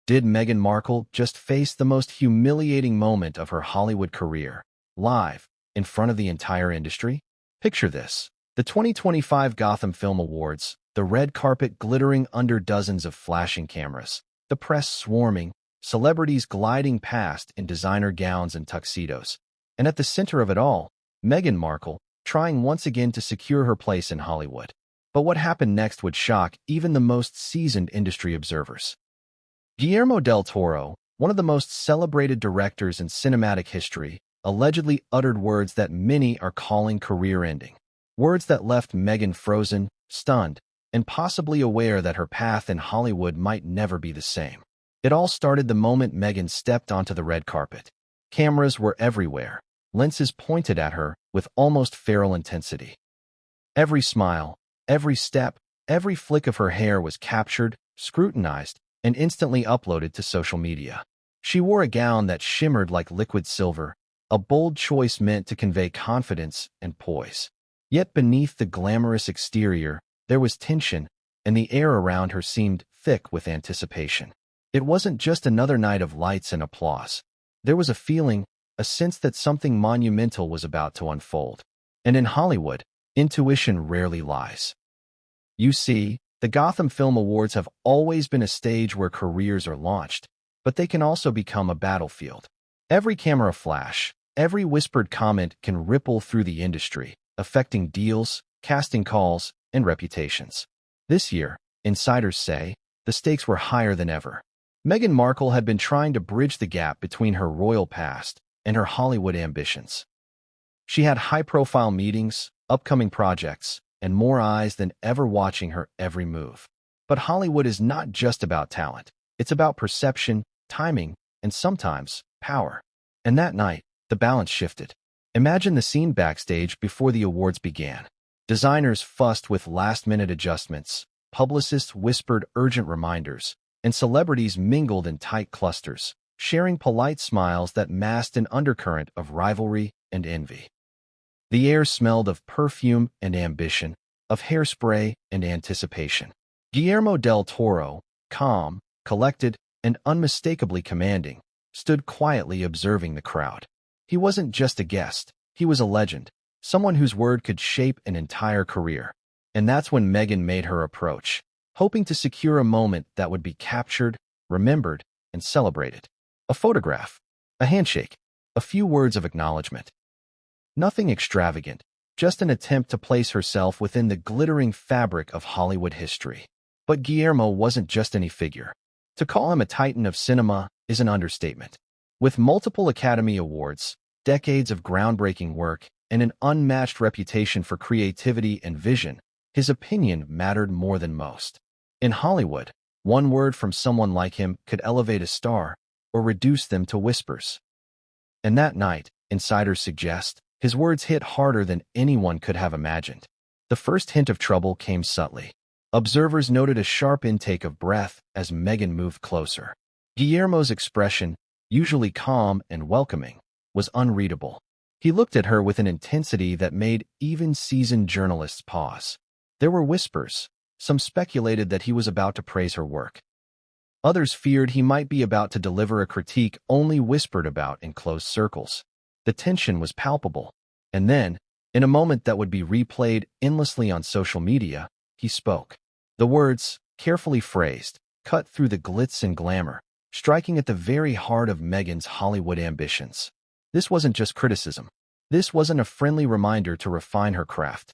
Did Meghan Markle just face the most humiliating moment of her Hollywood career, live, in front of the entire industry? Picture this. The 2025 Gotham Film Awards, the red carpet glittering under dozens of flashing cameras, the press swarming, celebrities gliding past in designer gowns and tuxedos. And at the center of it all, Meghan Markle, trying once again to secure her place in Hollywood. But what happened next would shock even the most seasoned industry observers. Guillermo del Toro, one of the most celebrated directors in cinematic history, allegedly uttered words that many are calling career-ending. Words that left Meghan frozen, stunned, and possibly aware that her path in Hollywood might never be the same. It all started the moment Meghan stepped onto the red carpet. Cameras were everywhere, lenses pointed at her with almost feral intensity. Every smile, every step, every flick of her hair was captured, scrutinized, and instantly uploaded to social media. She wore a gown that shimmered like liquid silver, a bold choice meant to convey confidence and poise. Yet beneath the glamorous exterior, there was tension, and the air around her seemed thick with anticipation. It wasn't just another night of lights and applause. There was a feeling, a sense that something monumental was about to unfold. And in Hollywood, intuition rarely lies. You see, the Gotham Film Awards have always been a stage where careers are launched, but they can also become a battlefield. Every camera flash, every whispered comment can ripple through the industry, affecting deals, casting calls, and reputations. This year, insiders say, the stakes were higher than ever. Meghan Markle had been trying to bridge the gap between her royal past and her Hollywood ambitions. She had high-profile meetings, upcoming projects, and more eyes than ever watching her every move. But Hollywood is not just about talent. It's about perception, timing, and sometimes power. And that night, the balance shifted. Imagine the scene backstage before the awards began. Designers fussed with last-minute adjustments, publicists whispered urgent reminders, and celebrities mingled in tight clusters, sharing polite smiles that masked an undercurrent of rivalry and envy. The air smelled of perfume and ambition, of hairspray and anticipation. Guillermo del Toro, calm, collected, and unmistakably commanding, stood quietly observing the crowd. He wasn't just a guest, he was a legend, someone whose word could shape an entire career. And that's when Meghan made her approach, hoping to secure a moment that would be captured, remembered, and celebrated. A photograph, a handshake, a few words of acknowledgement. Nothing extravagant, just an attempt to place herself within the glittering fabric of Hollywood history. But Guillermo wasn't just any figure. To call him a titan of cinema is an understatement. With multiple Academy Awards, decades of groundbreaking work, and an unmatched reputation for creativity and vision, his opinion mattered more than most. In Hollywood, one word from someone like him could elevate a star or reduce them to whispers. And that night, insiders suggest, his words hit harder than anyone could have imagined. The first hint of trouble came subtly. Observers noted a sharp intake of breath as Meghan moved closer. Guillermo's expression, usually calm and welcoming, was unreadable. He looked at her with an intensity that made even seasoned journalists pause. There were whispers. Some speculated that he was about to praise her work. Others feared he might be about to deliver a critique only whispered about in closed circles. The tension was palpable. And then, in a moment that would be replayed endlessly on social media, he spoke. The words, carefully phrased, cut through the glitz and glamour, striking at the very heart of Meghan's Hollywood ambitions. This wasn't just criticism. This wasn't a friendly reminder to refine her craft.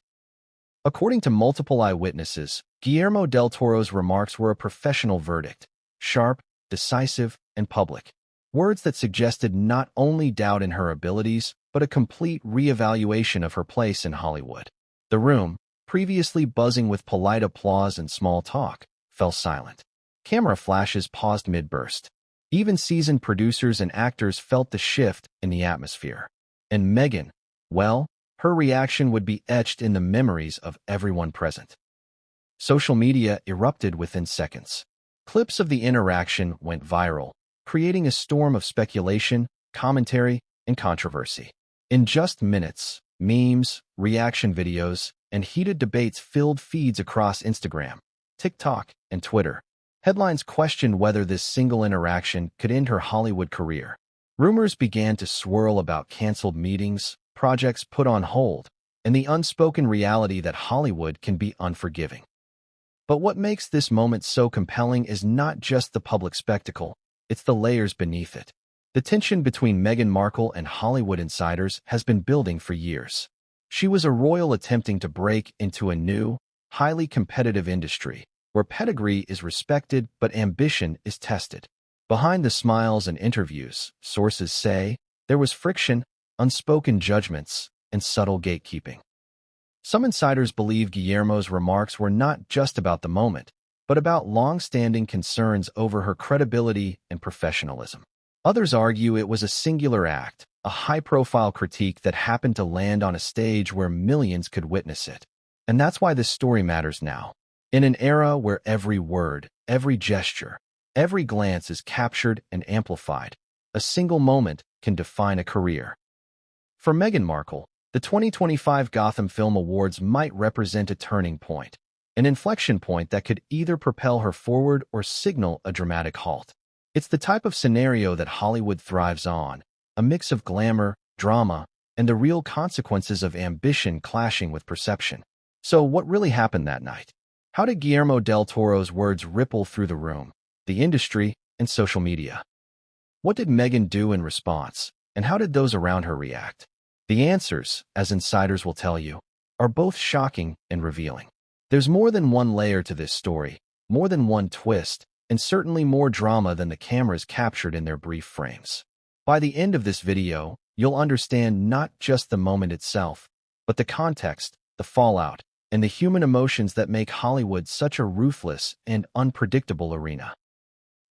According to multiple eyewitnesses, Guillermo del Toro's remarks were a professional verdict, sharp, decisive, and public. Words that suggested not only doubt in her abilities, but a complete re-evaluation of her place in Hollywood. The room, previously buzzing with polite applause and small talk, fell silent. Camera flashes paused mid-burst. Even seasoned producers and actors felt the shift in the atmosphere. And Meghan, well, her reaction would be etched in the memories of everyone present. Social media erupted within seconds. Clips of the interaction went viral, creating a storm of speculation, commentary, and controversy. In just minutes, memes, reaction videos, and heated debates filled feeds across Instagram, TikTok, and Twitter. Headlines questioned whether this single interaction could end her Hollywood career. Rumors began to swirl about canceled meetings, projects put on hold, and the unspoken reality that Hollywood can be unforgiving. But what makes this moment so compelling is not just the public spectacle, it's the layers beneath it. The tension between Meghan Markle and Hollywood insiders has been building for years. She was a royal attempting to break into a new, highly competitive industry, where pedigree is respected but ambition is tested. Behind the smiles and interviews, sources say, there was friction, unspoken judgments, and subtle gatekeeping. Some insiders believe Guillermo's remarks were not just about the moment, but about long-standing concerns over her credibility and professionalism. Others argue it was a singular act, a high-profile critique that happened to land on a stage where millions could witness it. And that's why this story matters now. In an era where every word, every gesture, every glance is captured and amplified, a single moment can define a career. For Meghan Markle, the 2025 Gotham Film Awards might represent a turning point, an inflection point that could either propel her forward or signal a dramatic halt. It's the type of scenario that Hollywood thrives on, a mix of glamour, drama, and the real consequences of ambition clashing with perception. So what really happened that night? How did Guillermo del Toro's words ripple through the room, the industry, and social media? What did Meghan do in response, and how did those around her react? The answers, as insiders will tell you, are both shocking and revealing. There's more than one layer to this story, more than one twist, and certainly more drama than the cameras captured in their brief frames. By the end of this video, you'll understand not just the moment itself, but the context, the fallout, and the human emotions that make Hollywood such a ruthless and unpredictable arena.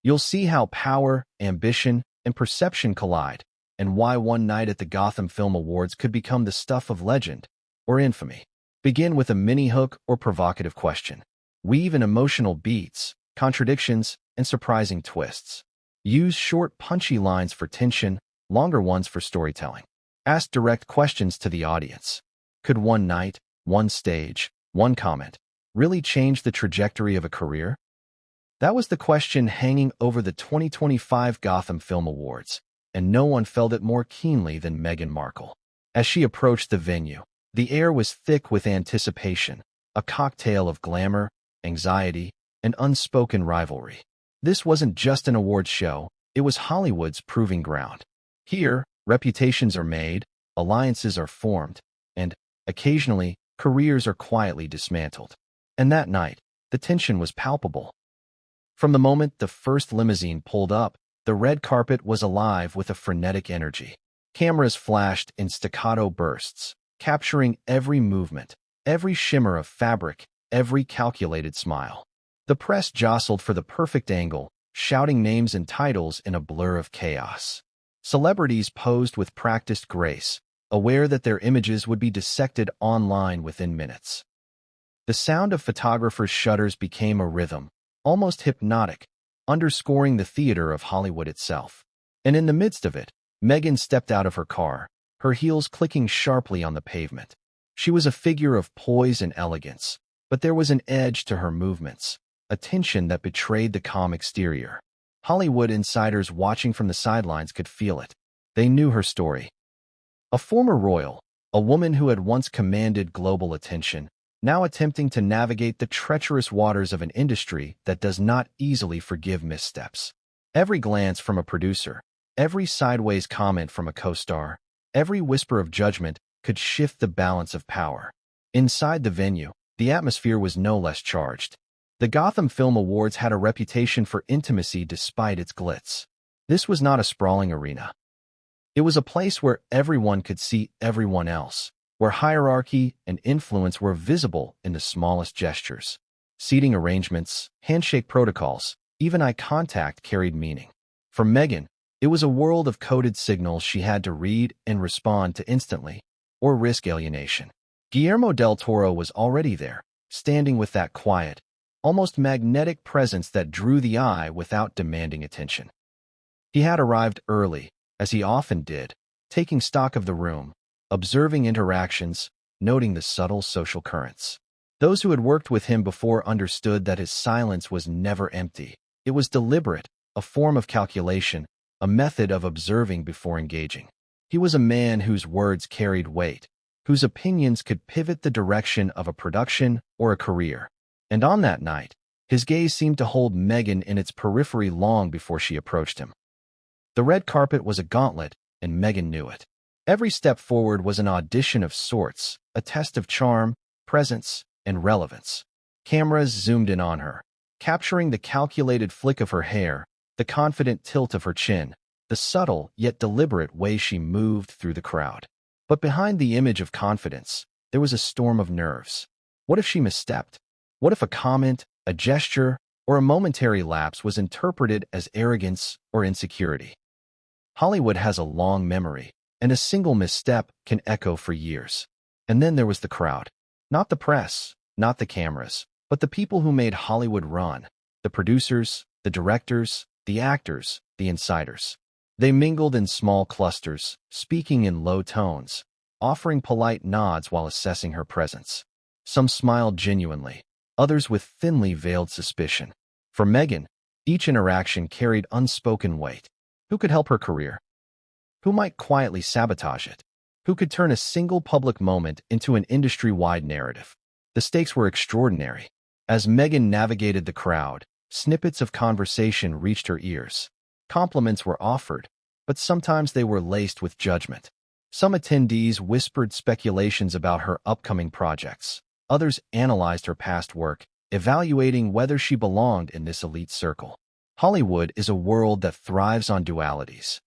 You'll see how power, ambition, and perception collide, and why one night at the Gotham Film Awards could become the stuff of legend or infamy. Begin with a mini-hook or provocative question. Weave in emotional beats, contradictions, and surprising twists. Use short, punchy lines for tension, longer ones for storytelling. Ask direct questions to the audience. Could one night, one stage, one comment really change the trajectory of a career? That was the question hanging over the 2025 Gotham Film Awards, and no one felt it more keenly than Meghan Markle. As she approached the venue, the air was thick with anticipation, a cocktail of glamour, anxiety, and unspoken rivalry. This wasn't just an awards show, it was Hollywood's proving ground. Here, reputations are made, alliances are formed, and, occasionally, careers are quietly dismantled. And that night, the tension was palpable. From the moment the first limousine pulled up, the red carpet was alive with a frenetic energy. Cameras flashed in staccato bursts, capturing every movement, every shimmer of fabric, every calculated smile. The press jostled for the perfect angle, shouting names and titles in a blur of chaos. Celebrities posed with practiced grace, aware that their images would be dissected online within minutes. The sound of photographers' shutters became a rhythm, almost hypnotic, underscoring the theater of Hollywood itself. And in the midst of it, Meghan stepped out of her car, her heels clicking sharply on the pavement. She was a figure of poise and elegance, but there was an edge to her movements, a tension that betrayed the calm exterior. Hollywood insiders watching from the sidelines could feel it. They knew her story. A former royal, a woman who had once commanded global attention, now attempting to navigate the treacherous waters of an industry that does not easily forgive missteps. Every glance from a producer, every sideways comment from a co-star, every whisper of judgment could shift the balance of power. Inside the venue, the atmosphere was no less charged. The Gotham Film Awards had a reputation for intimacy despite its glitz. This was not a sprawling arena. It was a place where everyone could see everyone else, where hierarchy and influence were visible in the smallest gestures. Seating arrangements, handshake protocols, even eye contact carried meaning. For Meghan, it was a world of coded signals she had to read and respond to instantly, or risk alienation. Guillermo del Toro was already there, standing with that quiet, almost magnetic presence that drew the eye without demanding attention. He had arrived early, as he often did, taking stock of the room, observing interactions, noting the subtle social currents. Those who had worked with him before understood that his silence was never empty. It was deliberate, a form of calculation, a method of observing before engaging. He was a man whose words carried weight, whose opinions could pivot the direction of a production or a career. And on that night, his gaze seemed to hold Meghan in its periphery long before she approached him. The red carpet was a gauntlet, and Meghan knew it. Every step forward was an audition of sorts, a test of charm, presence, and relevance. Cameras zoomed in on her, capturing the calculated flick of her hair, the confident tilt of her chin, the subtle yet deliberate way she moved through the crowd. But behind the image of confidence, there was a storm of nerves. What if she misstepped? What if a comment, a gesture, or a momentary lapse was interpreted as arrogance or insecurity? Hollywood has a long memory, and a single misstep can echo for years. And then there was the crowd. Not the press, not the cameras, but the people who made Hollywood run. The producers, the directors, the actors, the insiders. They mingled in small clusters, speaking in low tones, offering polite nods while assessing her presence. Some smiled genuinely, others with thinly veiled suspicion. For Meghan, each interaction carried unspoken weight. Who could help her career? Who might quietly sabotage it? Who could turn a single public moment into an industry-wide narrative? The stakes were extraordinary. As Meghan navigated the crowd, snippets of conversation reached her ears. Compliments were offered, but sometimes they were laced with judgment. Some attendees whispered speculations about her upcoming projects. Others analyzed her past work, evaluating whether she belonged in this elite circle. Hollywood is a world that thrives on dualities.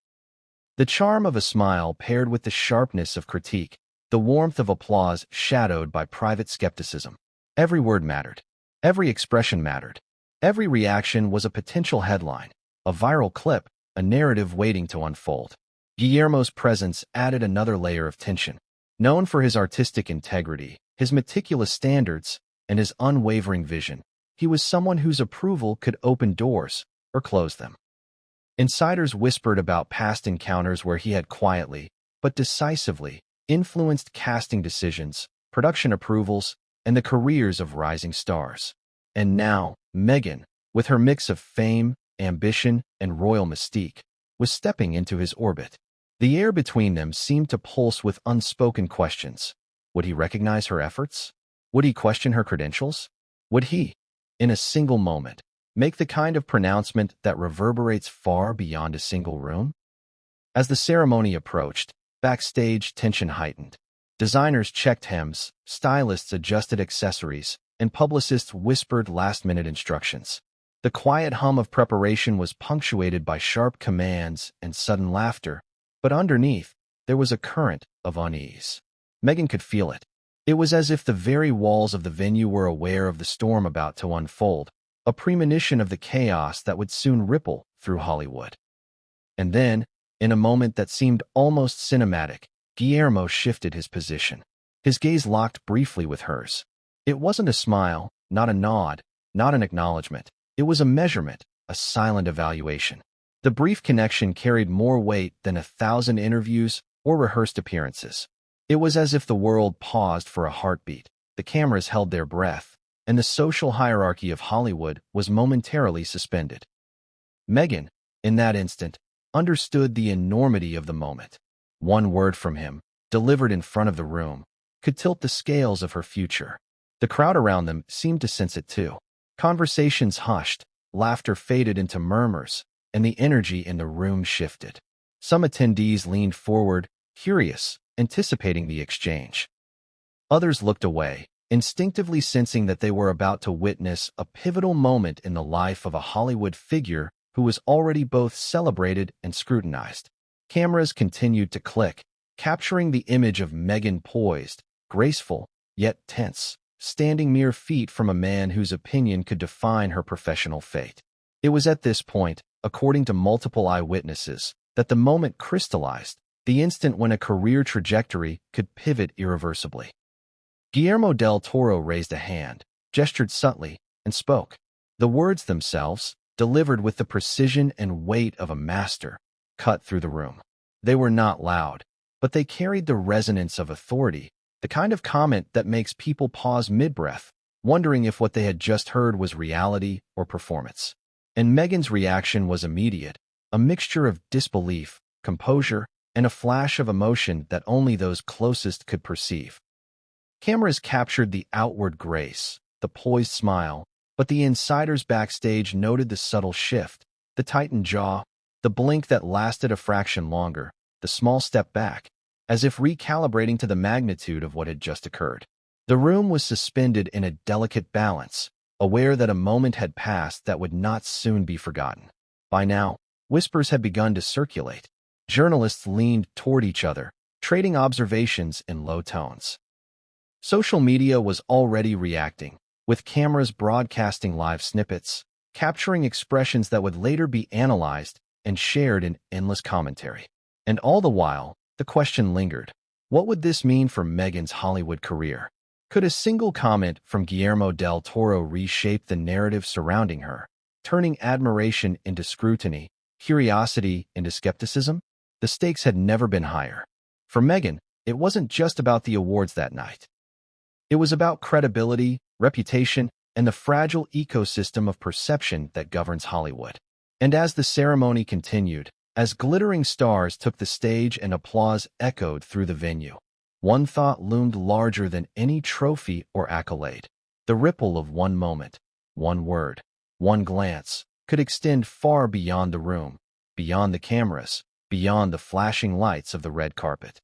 The charm of a smile paired with the sharpness of critique, the warmth of applause shadowed by private skepticism. Every word mattered. Every expression mattered. Every reaction was a potential headline, a viral clip, a narrative waiting to unfold. Guillermo's presence added another layer of tension. Known for his artistic integrity, his meticulous standards, and his unwavering vision, he was someone whose approval could open doors or close them. Insiders whispered about past encounters where he had quietly, but decisively, influenced casting decisions, production approvals, and the careers of rising stars. And now, Meghan, with her mix of fame, ambition, and royal mystique, was stepping into his orbit. The air between them seemed to pulse with unspoken questions. Would he recognize her efforts? Would he question her credentials? Would he, in a single moment, make the kind of pronouncement that reverberates far beyond a single room? As the ceremony approached, backstage tension heightened. Designers checked hems, stylists adjusted accessories, and publicists whispered last-minute instructions. The quiet hum of preparation was punctuated by sharp commands and sudden laughter, but underneath, there was a current of unease. Meghan could feel it. It was as if the very walls of the venue were aware of the storm about to unfold, a premonition of the chaos that would soon ripple through Hollywood. And then, in a moment that seemed almost cinematic, Guillermo shifted his position. His gaze locked briefly with hers. It wasn't a smile, not a nod, not an acknowledgement. It was a measurement, a silent evaluation. The brief connection carried more weight than 1,000 interviews or rehearsed appearances. It was as if the world paused for a heartbeat, the cameras held their breath, and the social hierarchy of Hollywood was momentarily suspended. Meghan, in that instant, understood the enormity of the moment. One word from him, delivered in front of the room, could tilt the scales of her future. The crowd around them seemed to sense it too. Conversations hushed, laughter faded into murmurs, and the energy in the room shifted. Some attendees leaned forward, curious, anticipating the exchange. Others looked away, instinctively sensing that they were about to witness a pivotal moment in the life of a Hollywood figure who was already both celebrated and scrutinized. Cameras continued to click, capturing the image of Meghan poised, graceful, yet tense, standing mere feet from a man whose opinion could define her professional fate. It was at this point, according to multiple eyewitnesses, that the moment crystallized, the instant when a career trajectory could pivot irreversibly. Guillermo del Toro raised a hand, gestured subtly, and spoke. The words themselves, delivered with the precision and weight of a master, cut through the room. They were not loud, but they carried the resonance of authority, the kind of comment that makes people pause mid-breath, wondering if what they had just heard was reality or performance. And Meghan's reaction was immediate, a mixture of disbelief, composure, and a flash of emotion that only those closest could perceive. Cameras captured the outward grace, the poised smile, but the insiders backstage noted the subtle shift, the tightened jaw, the blink that lasted a fraction longer, the small step back, as if recalibrating to the magnitude of what had just occurred. The room was suspended in a delicate balance, aware that a moment had passed that would not soon be forgotten. By now, whispers had begun to circulate. Journalists leaned toward each other, trading observations in low tones. Social media was already reacting, with cameras broadcasting live snippets, capturing expressions that would later be analyzed and shared in endless commentary. And all the while, the question lingered. What would this mean for Meghan's Hollywood career? Could a single comment from Guillermo del Toro reshape the narrative surrounding her, turning admiration into scrutiny, curiosity into skepticism? The stakes had never been higher. For Meghan, it wasn't just about the awards that night. It was about credibility, reputation, and the fragile ecosystem of perception that governs Hollywood. And as the ceremony continued, as glittering stars took the stage and applause echoed through the venue, one thought loomed larger than any trophy or accolade. The ripple of one moment, one word, one glance could extend far beyond the room, beyond the cameras, beyond the flashing lights of the red carpet.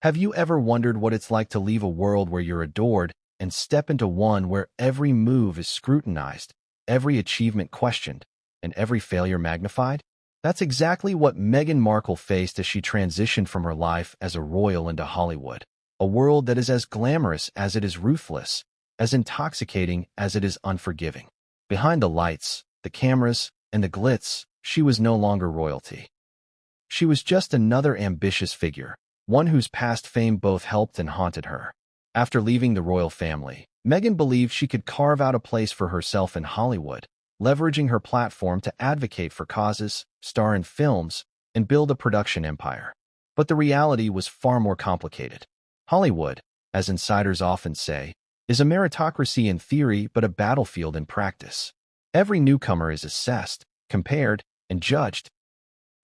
Have you ever wondered what it's like to leave a world where you're adored and step into one where every move is scrutinized, every achievement questioned, and every failure magnified? That's exactly what Meghan Markle faced as she transitioned from her life as a royal into Hollywood, a world that is as glamorous as it is ruthless, as intoxicating as it is unforgiving. Behind the lights, the cameras, and the glitz, she was no longer royalty. She was just another ambitious figure, one whose past fame both helped and haunted her. After leaving the royal family, Meghan believed she could carve out a place for herself in Hollywood, leveraging her platform to advocate for causes, star in films, and build a production empire. But the reality was far more complicated. Hollywood, as insiders often say, is a meritocracy in theory but a battlefield in practice. Every newcomer is assessed, compared, and judged,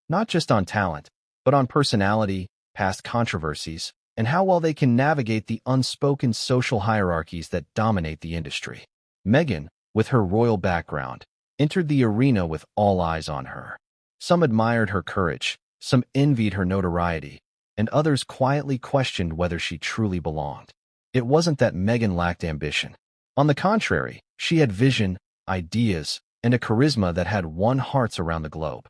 not just on talent, but on personality, past controversies, and how well they can navigate the unspoken social hierarchies that dominate the industry. Meghan, with her royal background, entered the arena with all eyes on her. Some admired her courage, some envied her notoriety, and others quietly questioned whether she truly belonged. It wasn't that Meghan lacked ambition. On the contrary, she had vision, ideas, and a charisma that had won hearts around the globe.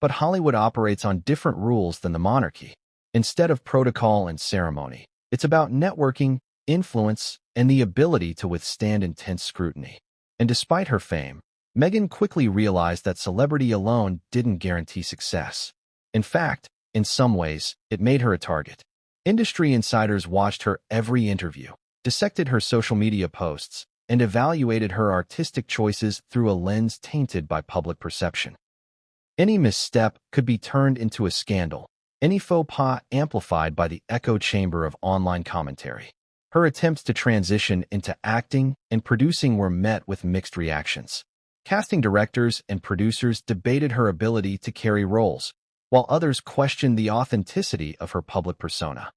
But Hollywood operates on different rules than the monarchy. Instead of protocol and ceremony, it's about networking, influence, and the ability to withstand intense scrutiny. And despite her fame, Meghan quickly realized that celebrity alone didn't guarantee success. In fact, in some ways, it made her a target. Industry insiders watched her every interview, dissected her social media posts, and evaluated her artistic choices through a lens tainted by public perception. Any misstep could be turned into a scandal, any faux pas amplified by the echo chamber of online commentary. Her attempts to transition into acting and producing were met with mixed reactions. Casting directors and producers debated her ability to carry roles, while others questioned the authenticity of her public persona.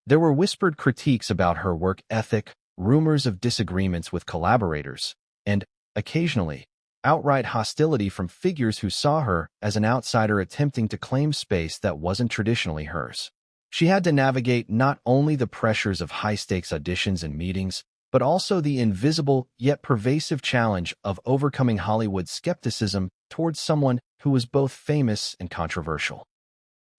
There were whispered critiques about her work ethic, rumors of disagreements with collaborators, and, occasionally, outright hostility from figures who saw her as an outsider attempting to claim space that wasn't traditionally hers. She had to navigate not only the pressures of high-stakes auditions and meetings, but also the invisible yet pervasive challenge of overcoming Hollywood's skepticism towards someone who was both famous and controversial.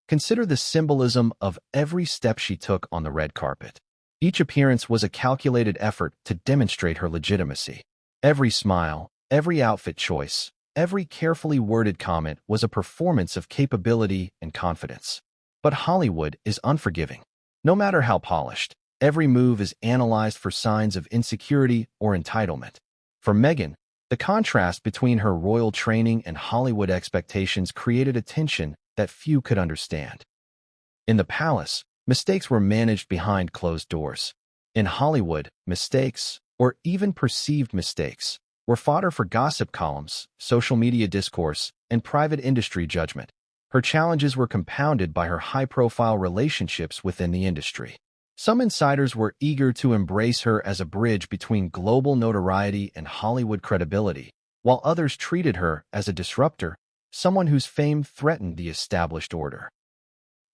Consider the symbolism of every step she took on the red carpet. Each appearance was a calculated effort to demonstrate her legitimacy. Every smile, every outfit choice, every carefully worded comment was a performance of capability and confidence. But Hollywood is unforgiving. No matter how polished, every move is analyzed for signs of insecurity or entitlement. For Meghan, the contrast between her royal training and Hollywood expectations created a tension that few could understand. In the palace, mistakes were managed behind closed doors. In Hollywood, mistakes, or even perceived mistakes, were fodder for gossip columns, social media discourse, and private industry judgment. Her challenges were compounded by her high-profile relationships within the industry. Some insiders were eager to embrace her as a bridge between global notoriety and Hollywood credibility, while others treated her as a disruptor, someone whose fame threatened the established order.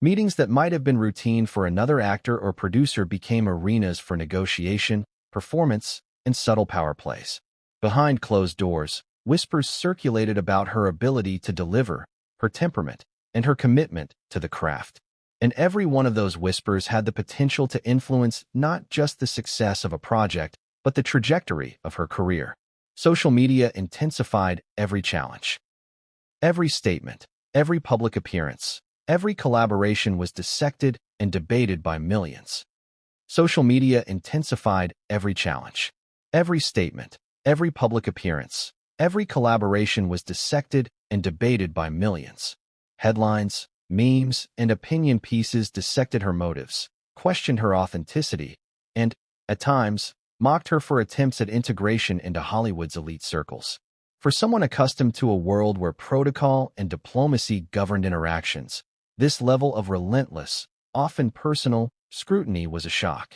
Meetings that might have been routine for another actor or producer became arenas for negotiation, performance, and subtle power plays. Behind closed doors, whispers circulated about her ability to deliver, her temperament, and her commitment to the craft. And every one of those whispers had the potential to influence not just the success of a project, but the trajectory of her career. Social media intensified every challenge. Every statement, every public appearance, every collaboration was dissected and debated by millions. Social media intensified every challenge. Every statement, every public appearance, every collaboration was dissected and debated by millions. Headlines, memes, and opinion pieces dissected her motives, questioned her authenticity, and, at times, mocked her for attempts at integration into Hollywood's elite circles. For someone accustomed to a world where protocol and diplomacy governed interactions, this level of relentless, often personal, scrutiny was a shock.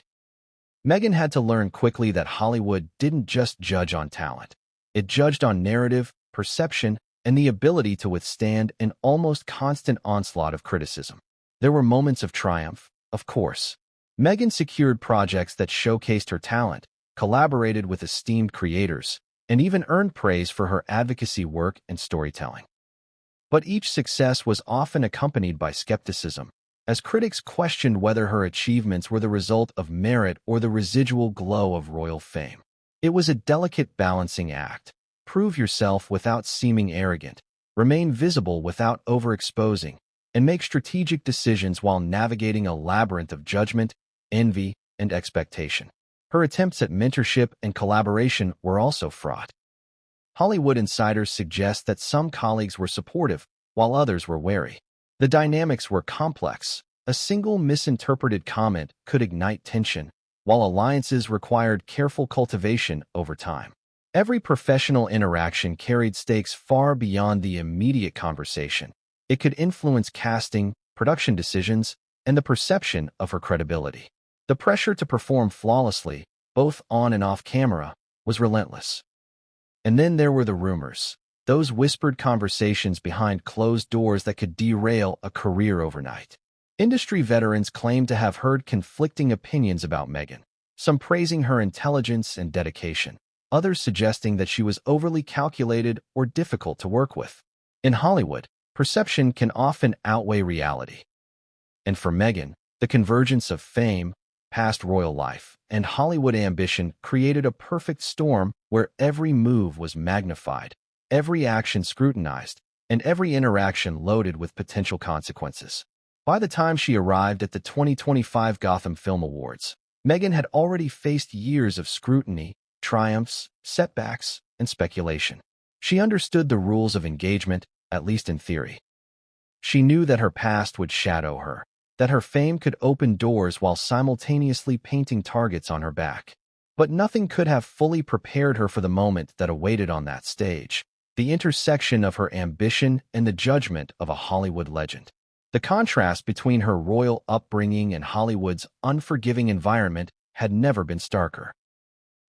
Meghan had to learn quickly that Hollywood didn't just judge on talent. It judged on narrative, perception, and the ability to withstand an almost constant onslaught of criticism. There were moments of triumph, of course. Meghan secured projects that showcased her talent, collaborated with esteemed creators, and even earned praise for her advocacy work and storytelling. But each success was often accompanied by skepticism, as critics questioned whether her achievements were the result of merit or the residual glow of royal fame. It was a delicate balancing act. Prove yourself without seeming arrogant, remain visible without overexposing, and make strategic decisions while navigating a labyrinth of judgment, envy, and expectation. Her attempts at mentorship and collaboration were also fraught. Hollywood insiders suggest that some colleagues were supportive, while others were wary. The dynamics were complex. A single misinterpreted comment could ignite tension, while alliances required careful cultivation over time. Every professional interaction carried stakes far beyond the immediate conversation. It could influence casting, production decisions, and the perception of her credibility. The pressure to perform flawlessly, both on and off camera, was relentless. And then there were the rumors, those whispered conversations behind closed doors that could derail a career overnight. Industry veterans claimed to have heard conflicting opinions about Meghan, some praising her intelligence and dedication, others suggesting that she was overly calculated or difficult to work with. In Hollywood, perception can often outweigh reality. And for Meghan, the convergence of fame, past royal life, and Hollywood ambition created a perfect storm where every move was magnified, every action scrutinized, and every interaction loaded with potential consequences. By the time she arrived at the 2025 Gotham Film Awards, Meghan had already faced years of scrutiny, triumphs, setbacks, and speculation. She understood the rules of engagement, at least in theory. She knew that her past would shadow her, that her fame could open doors while simultaneously painting targets on her back. But nothing could have fully prepared her for the moment that awaited on that stage, the intersection of her ambition and the judgment of a Hollywood legend. The contrast between her royal upbringing and Hollywood's unforgiving environment had never been starker.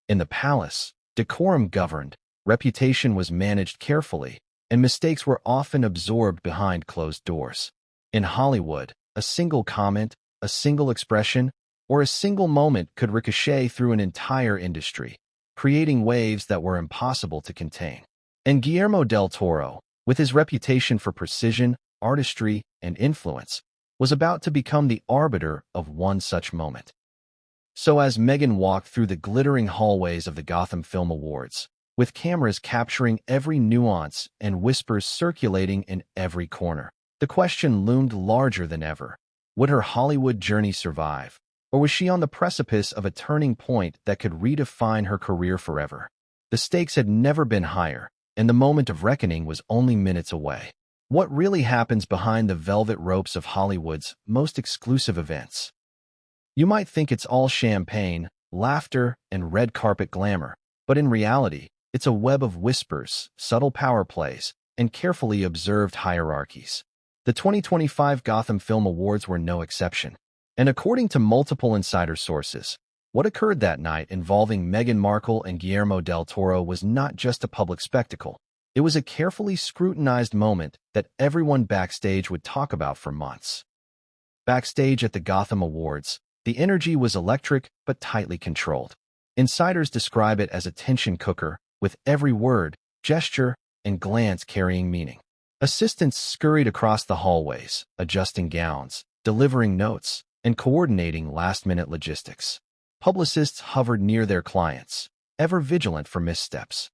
In the palace, decorum governed, reputation was managed carefully, and mistakes were often absorbed behind closed doors. In Hollywood, a single comment, a single expression, or a single moment could ricochet through an entire industry, creating waves that were impossible to contain. And Guillermo del Toro, with his reputation for precision, artistry, and influence, was about to become the arbiter of one such moment. So as Meghan walked through the glittering hallways of the Gotham Film Awards, with cameras capturing every nuance and whispers circulating in every corner, the question loomed larger than ever. Would her Hollywood journey survive, or was she on the precipice of a turning point that could redefine her career forever? The stakes had never been higher, and the moment of reckoning was only minutes away. What really happens behind the velvet ropes of Hollywood's most exclusive events? You might think it's all champagne, laughter, and red carpet glamour, but in reality, It's a web of whispers, subtle power plays, and carefully observed hierarchies. The 2025 Gotham Film Awards were no exception. And according to multiple insider sources, what occurred that night involving Meghan Markle and Guillermo del Toro was not just a public spectacle. It was a carefully scrutinized moment that everyone backstage would talk about for months. Backstage at the Gotham Awards, the energy was electric but tightly controlled. Insiders describe it as a tension cooker, with every word, gesture, and glance carrying meaning. Assistants scurried across the hallways, adjusting gowns, delivering notes, and coordinating last-minute logistics. Publicists hovered near their clients, ever vigilant for missteps.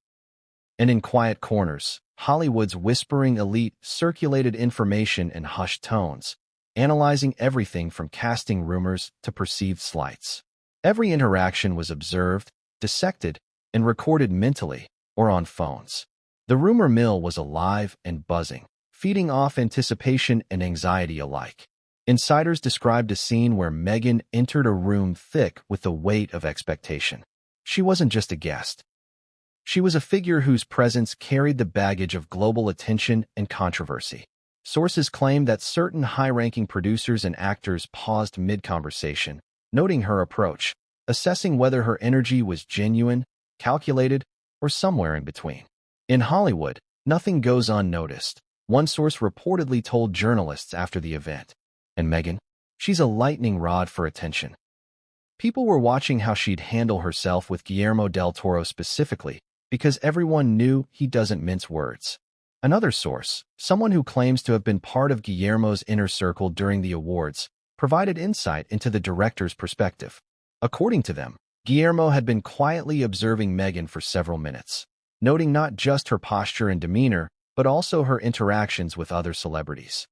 And in quiet corners, Hollywood's whispering elite circulated information in hushed tones, analyzing everything from casting rumors to perceived slights. Every interaction was observed, dissected, and recorded mentally or on phones. The rumor mill was alive and buzzing, feeding off anticipation and anxiety alike. Insiders described a scene where Meghan entered a room thick with the weight of expectation. She wasn't just a guest. She was a figure whose presence carried the baggage of global attention and controversy. Sources claim that certain high-ranking producers and actors paused mid-conversation, noting her approach, assessing whether her energy was genuine, calculated, or somewhere in between. In Hollywood, nothing goes unnoticed, one source reportedly told journalists after the event. And Meghan? She's a lightning rod for attention. People were watching how she'd handle herself with Guillermo del Toro specifically, because everyone knew he doesn't mince words. Another source, someone who claims to have been part of Guillermo's inner circle during the awards, provided insight into the director's perspective. According to them, Guillermo had been quietly observing Meghan for several minutes, noting not just her posture and demeanor, but also her interactions with other celebrities.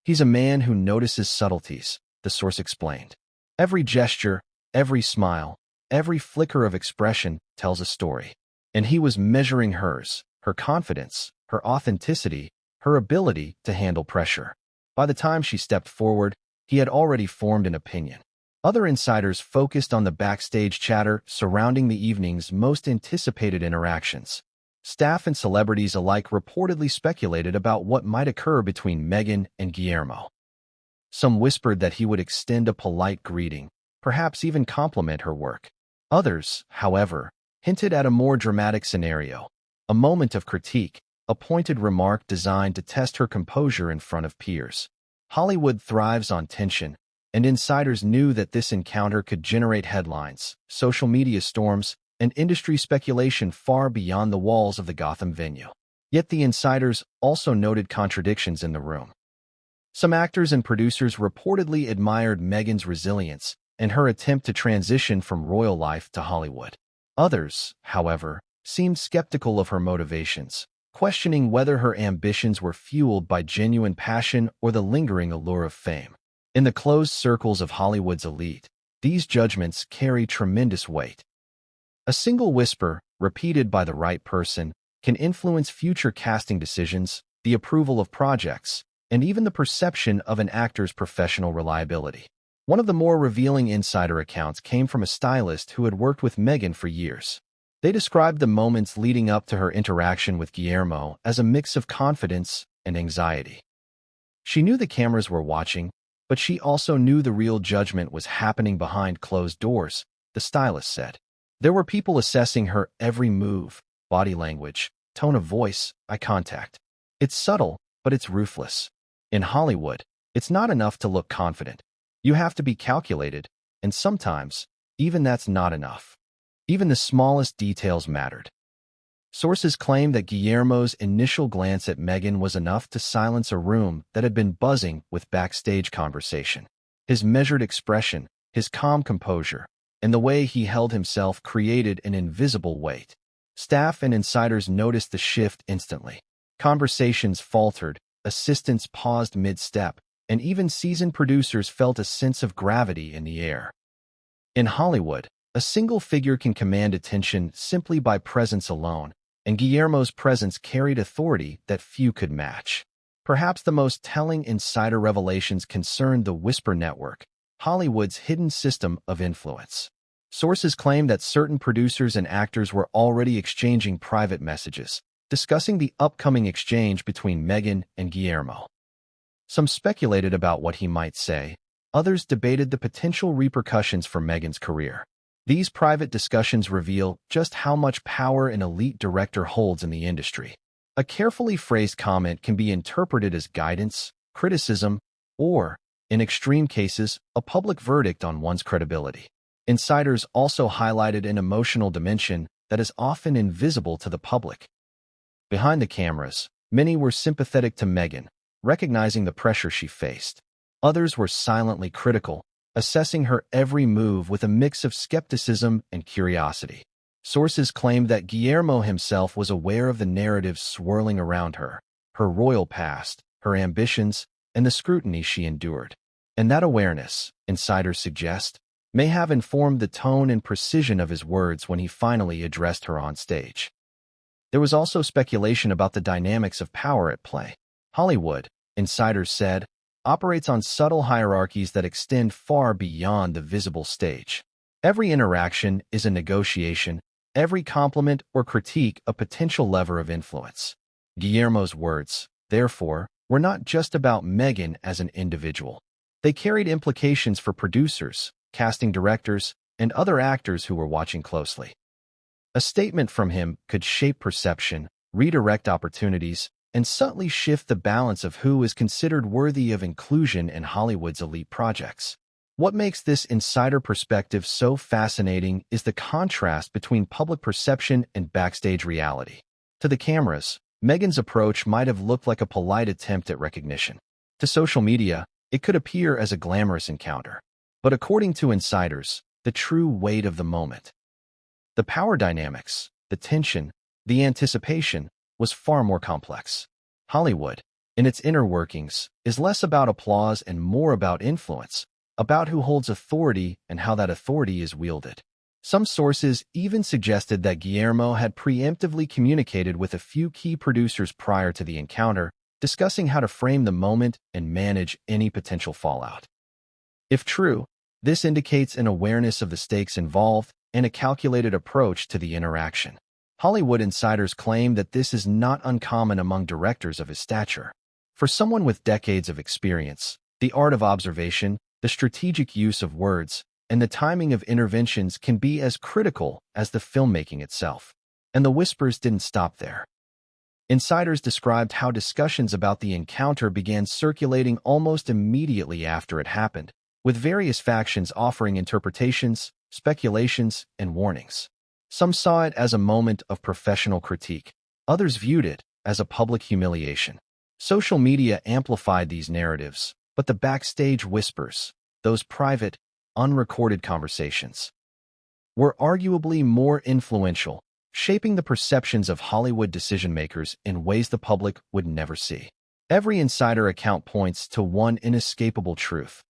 He's a man who notices subtleties, the source explained. Every gesture, every smile, every flicker of expression tells a story. And he was measuring hers, her confidence, her authenticity, her ability to handle pressure. By the time she stepped forward, he had already formed an opinion. Other insiders focused on the backstage chatter surrounding the evening's most anticipated interactions. Staff and celebrities alike reportedly speculated about what might occur between Meghan and Guillermo. Some whispered that he would extend a polite greeting, perhaps even compliment her work. Others, however, hinted at a more dramatic scenario, a moment of critique, a pointed remark designed to test her composure in front of peers. Hollywood thrives on tension, and insiders knew that this encounter could generate headlines, social media storms, and industry speculation far beyond the walls of the Gotham venue. Yet the insiders also noted contradictions in the room. Some actors and producers reportedly admired Meghan's resilience and her attempt to transition from royal life to Hollywood. Others, however, seemed skeptical of her motivations, questioning whether her ambitions were fueled by genuine passion or the lingering allure of fame. In the closed circles of Hollywood's elite, these judgments carry tremendous weight. A single whisper, repeated by the right person, can influence future casting decisions, the approval of projects, and even the perception of an actor's professional reliability. One of the more revealing insider accounts came from a stylist who had worked with Meghan for years. They described the moments leading up to her interaction with Guillermo as a mix of confidence and anxiety. She knew the cameras were watching, but she also knew the real judgment was happening behind closed doors, the stylist said. There were people assessing her every move, body language, tone of voice, eye contact. It's subtle, but it's ruthless. In Hollywood, it's not enough to look confident. You have to be calculated, and sometimes, even that's not enough. Even the smallest details mattered. Sources claim that Guillermo's initial glance at Meghan was enough to silence a room that had been buzzing with backstage conversation. His measured expression, his calm composure, and the way he held himself created an invisible weight. Staff and insiders noticed the shift instantly. Conversations faltered, assistants paused mid-step, and even seasoned producers felt a sense of gravity in the air. In Hollywood, a single figure can command attention simply by presence alone, and Guillermo's presence carried authority that few could match. Perhaps the most telling insider revelations concerned the Whisper Network, Hollywood's hidden system of influence. Sources claim that certain producers and actors were already exchanging private messages, discussing the upcoming exchange between Meghan and Guillermo. Some speculated about what he might say, others debated the potential repercussions for Meghan's career. These private discussions reveal just how much power an elite director holds in the industry. A carefully phrased comment can be interpreted as guidance, criticism, or, in extreme cases, a public verdict on one's credibility. Insiders also highlighted an emotional dimension that is often invisible to the public. Behind the cameras, many were sympathetic to Meghan, recognizing the pressure she faced. Others were silently critical, assessing her every move with a mix of skepticism and curiosity. Sources claimed that Guillermo himself was aware of the narratives swirling around her, her royal past, her ambitions, and the scrutiny she endured. And that awareness, insiders suggest, may have informed the tone and precision of his words when he finally addressed her on stage. There was also speculation about the dynamics of power at play. Hollywood, insiders said, operates on subtle hierarchies that extend far beyond the visible stage. Every interaction is a negotiation, every compliment or critique a potential lever of influence. Guillermo's words, therefore, were not just about Meghan as an individual. They carried implications for producers, casting directors, and other actors who were watching closely. A statement from him could shape perception, redirect opportunities, and subtly shift the balance of who is considered worthy of inclusion in Hollywood's elite projects. What makes this insider perspective so fascinating is the contrast between public perception and backstage reality. To the cameras, Meghan's approach might have looked like a polite attempt at recognition. To social media, it could appear as a glamorous encounter. But according to insiders, the true weight of the moment, the power dynamics, the tension, the anticipation, was far more complex. Hollywood, in its inner workings, is less about applause and more about influence, about who holds authority and how that authority is wielded. Some sources even suggested that Guillermo had preemptively communicated with a few key producers prior to the encounter, discussing how to frame the moment and manage any potential fallout. If true, this indicates an awareness of the stakes involved and a calculated approach to the interaction. Hollywood insiders claim that this is not uncommon among directors of his stature. For someone with decades of experience, the art of observation, the strategic use of words, and the timing of interventions can be as critical as the filmmaking itself. And the whispers didn't stop there. Insiders described how discussions about the encounter began circulating almost immediately after it happened, with various factions offering interpretations, speculations, and warnings. Some saw it as a moment of professional critique. Others viewed it as a public humiliation. Social media amplified these narratives, but the backstage whispers, those private, unrecorded conversations, were arguably more influential, shaping the perceptions of Hollywood decision-makers in ways the public would never see. Every insider account points to one inescapable truth.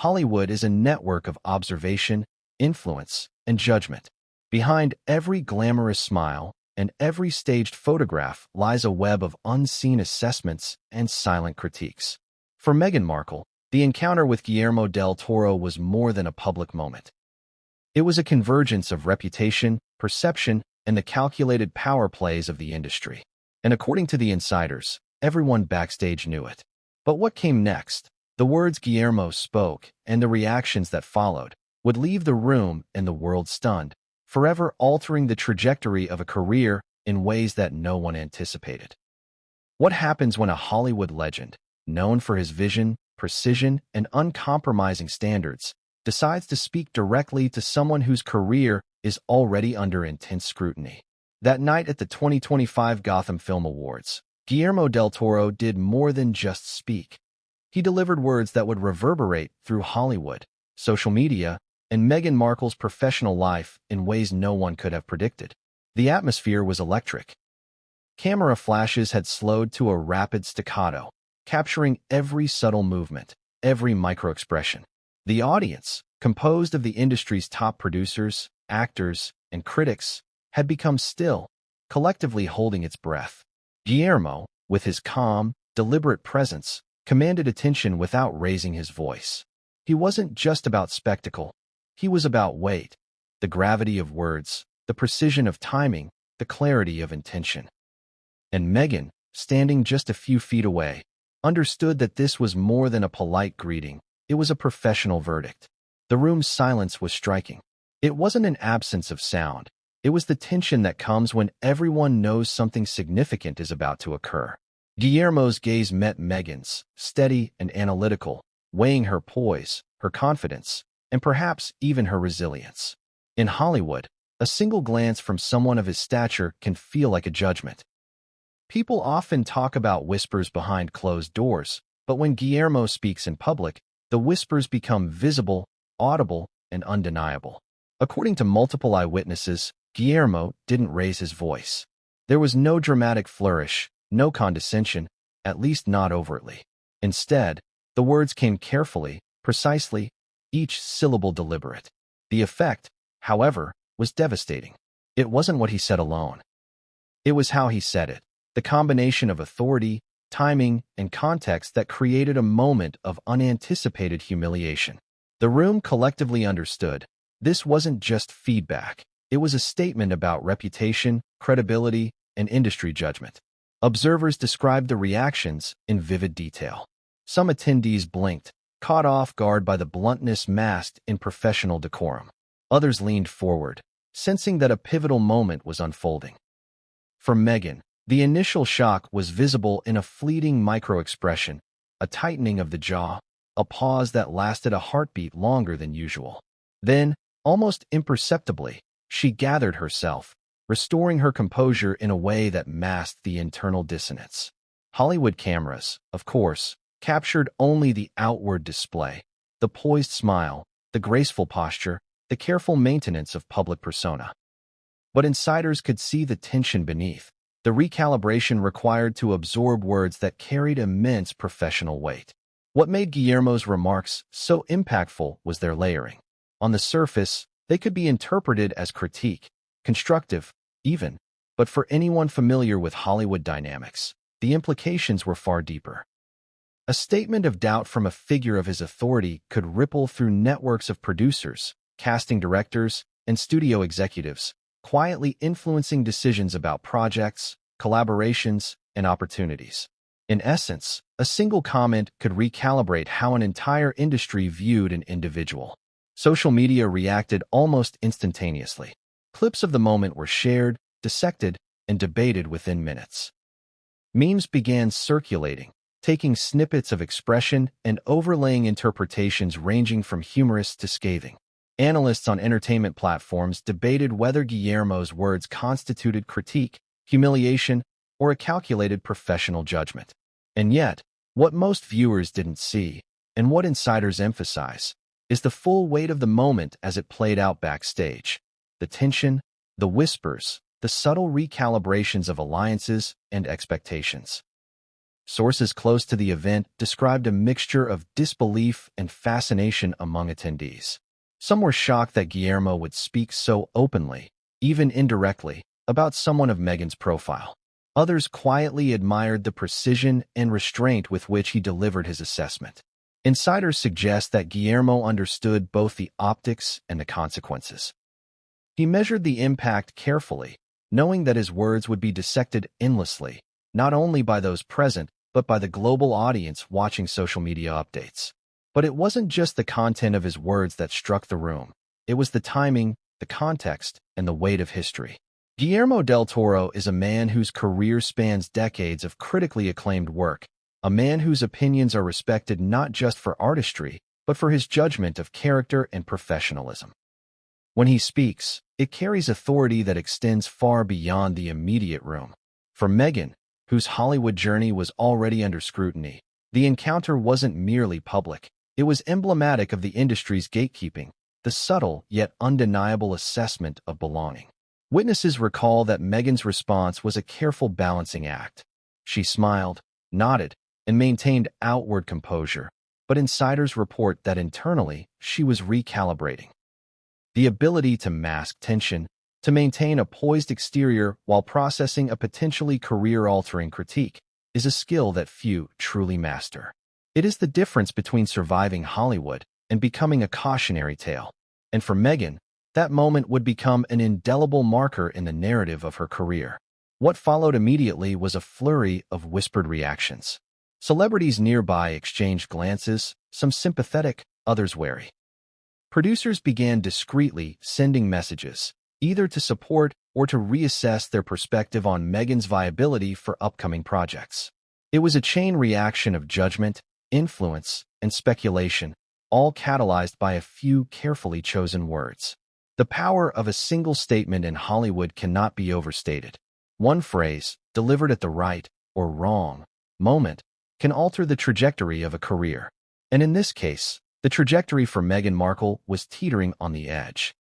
Hollywood is a network of observation, influence, and judgment. Behind every glamorous smile and every staged photograph lies a web of unseen assessments and silent critiques. For Meghan Markle, the encounter with Guillermo del Toro was more than a public moment. It was a convergence of reputation, perception, and the calculated power plays of the industry. And according to the insiders, everyone backstage knew it. But what came next? The words Guillermo spoke and the reactions that followed would leave the room and the world stunned, forever altering the trajectory of a career in ways that no one anticipated. What happens when a Hollywood legend, known for his vision, precision, and uncompromising standards, decides to speak directly to someone whose career is already under intense scrutiny? That night at the 2025 Gotham Film Awards, Guillermo del Toro did more than just speak. He delivered words that would reverberate through Hollywood, social media, and Meghan Markle's professional life in ways no one could have predicted. The atmosphere was electric. Camera flashes had slowed to a rapid staccato, capturing every subtle movement, every micro-expression. The audience, composed of the industry's top producers, actors, and critics, had become still, collectively holding its breath. Guillermo, with his calm, deliberate presence, commanded attention without raising his voice. He wasn't just about spectacle. He was about weight. the gravity of words, the precision of timing, the clarity of intention. And Meghan, standing just a few feet away, understood that this was more than a polite greeting. It was a professional verdict. The room's silence was striking. It wasn't an absence of sound. It was the tension that comes when everyone knows something significant is about to occur. Guillermo's gaze met Meghan's, steady and analytical, weighing her poise, her confidence, and perhaps even her resilience. In Hollywood, a single glance from someone of his stature can feel like a judgment. People often talk about whispers behind closed doors, but when Guillermo speaks in public, the whispers become visible, audible, and undeniable. According to multiple eyewitnesses, Guillermo didn't raise his voice. There was no dramatic flourish, no condescension, at least not overtly. Instead, the words came carefully, precisely, each syllable deliberate. The effect, however, was devastating. It wasn't what he said alone. It was how he said it, the combination of authority, timing, and context that created a moment of unanticipated humiliation. The room collectively understood. This wasn't just feedback. It was a statement about reputation, credibility, and industry judgment. Observers described the reactions in vivid detail. Some attendees blinked, caught off guard by the bluntness masked in professional decorum. Others leaned forward, sensing that a pivotal moment was unfolding. For Meghan, the initial shock was visible in a fleeting micro-expression, a tightening of the jaw, a pause that lasted a heartbeat longer than usual. Then, almost imperceptibly, she gathered herself, restoring her composure in a way that masked the internal dissonance. Hollywood cameras, of course, captured only the outward display, the poised smile, the graceful posture, the careful maintenance of public persona. But insiders could see the tension beneath, the recalibration required to absorb words that carried immense professional weight. What made Guillermo's remarks so impactful was their layering. On the surface, they could be interpreted as critique, constructive, even, but for anyone familiar with Hollywood dynamics, the implications were far deeper. A statement of doubt from a figure of his authority could ripple through networks of producers, casting directors, and studio executives, quietly influencing decisions about projects, collaborations, and opportunities. In essence, a single comment could recalibrate how an entire industry viewed an individual. Social media reacted almost instantaneously. Clips of the moment were shared, dissected, and debated within minutes. Memes began circulating, taking snippets of expression and overlaying interpretations ranging from humorous to scathing. Analysts on entertainment platforms debated whether Guillermo's words constituted critique, humiliation, or a calculated professional judgment. And yet, what most viewers didn't see, and what insiders emphasize, is the full weight of the moment as it played out backstage. The tension, the whispers, the subtle recalibrations of alliances and expectations. Sources close to the event described a mixture of disbelief and fascination among attendees. Some were shocked that Guillermo would speak so openly, even indirectly, about someone of Meghan's profile. Others quietly admired the precision and restraint with which he delivered his assessment. Insiders suggest that Guillermo understood both the optics and the consequences. He measured the impact carefully, knowing that his words would be dissected endlessly, not only by those present, but by the global audience watching social media updates. But it wasn't just the content of his words that struck the room. It was the timing, the context, and the weight of history. Guillermo del Toro is a man whose career spans decades of critically acclaimed work, a man whose opinions are respected not just for artistry, but for his judgment of character and professionalism. When he speaks, it carries authority that extends far beyond the immediate room. For Meghan, whose Hollywood journey was already under scrutiny, the encounter wasn't merely public. It was emblematic of the industry's gatekeeping, the subtle yet undeniable assessment of belonging. Witnesses recall that Meghan's response was a careful balancing act. She smiled, nodded, and maintained outward composure, but insiders report that internally she was recalibrating. The ability to mask tension, to maintain a poised exterior while processing a potentially career-altering critique, is a skill that few truly master. It is the difference between surviving Hollywood and becoming a cautionary tale. And for Meghan, That moment would become an indelible marker in the narrative of her career. What followed immediately was a flurry of whispered reactions. Celebrities nearby exchanged glances, some sympathetic, others wary. Producers began discreetly sending messages, either to support or to reassess their perspective on Meghan's viability for upcoming projects. It was a chain reaction of judgment, influence, and speculation, all catalyzed by a few carefully chosen words. The power of a single statement in Hollywood cannot be overstated. One phrase, delivered at the right or wrong moment, can alter the trajectory of a career. And in this case, the trajectory for Meghan Markle was teetering on the edge.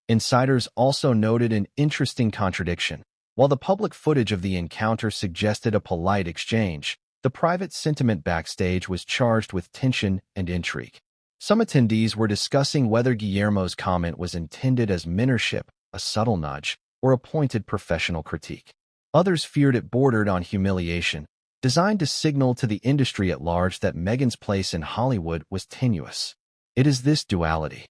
Insiders also noted an interesting contradiction. While the public footage of the encounter suggested a polite exchange, the private sentiment backstage was charged with tension and intrigue. Some attendees were discussing whether Guillermo's comment was intended as mentorship, a subtle nudge, or a pointed professional critique. Others feared it bordered on humiliation, designed to signal to the industry at large that Meghan's place in Hollywood was tenuous. It is this duality,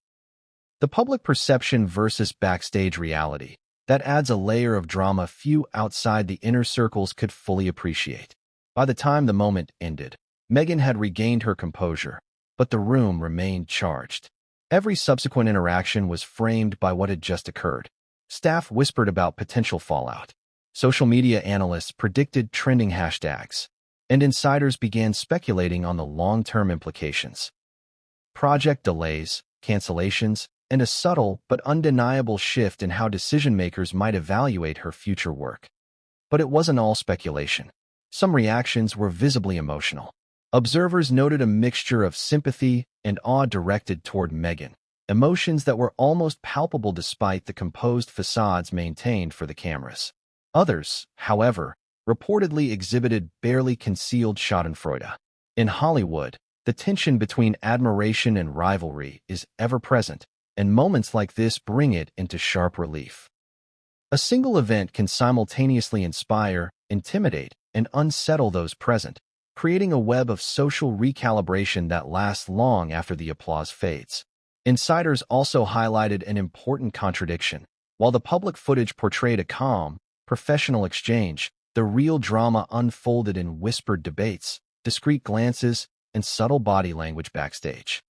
the public perception versus backstage reality, that adds a layer of drama few outside the inner circles could fully appreciate. By the time the moment ended, Meghan had regained her composure, but the room remained charged. Every subsequent interaction was framed by what had just occurred. Staff whispered about potential fallout. Social media analysts predicted trending hashtags, and insiders began speculating on the long-term implications. Project delays, cancellations, and a subtle but undeniable shift in how decision-makers might evaluate her future work. But it wasn't all speculation. Some reactions were visibly emotional. Observers noted a mixture of sympathy and awe directed toward Meghan, emotions that were almost palpable despite the composed facades maintained for the cameras. Others, however, reportedly exhibited barely concealed schadenfreude. In Hollywood, the tension between admiration and rivalry is ever present, and moments like this bring it into sharp relief. A single event can simultaneously inspire, intimidate, and unsettle those present, creating a web of social recalibration that lasts long after the applause fades. Insiders also highlighted an important contradiction. While the public footage portrayed a calm, professional exchange, the real drama unfolded in whispered debates, discreet glances, and subtle body language backstage.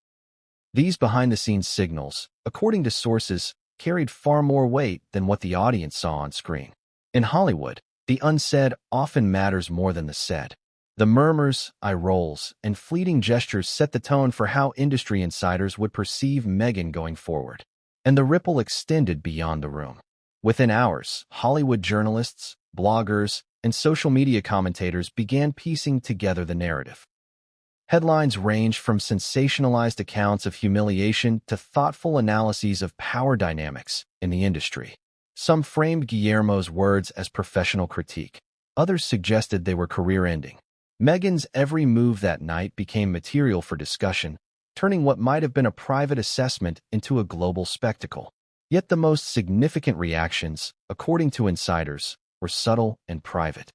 These behind-the-scenes signals, according to sources, carried far more weight than what the audience saw on screen. In Hollywood, the unsaid often matters more than the said. The murmurs, eye rolls, and fleeting gestures set the tone for how industry insiders would perceive Meghan going forward. And the ripple extended beyond the room. Within hours, Hollywood journalists, bloggers, and social media commentators began piecing together the narrative. Headlines ranged from sensationalized accounts of humiliation to thoughtful analyses of power dynamics in the industry. Some framed Guillermo's words as professional critique. Others suggested they were career-ending. Meghan's every move that night became material for discussion, turning what might have been a private assessment into a global spectacle. Yet the most significant reactions, according to insiders, were subtle and private.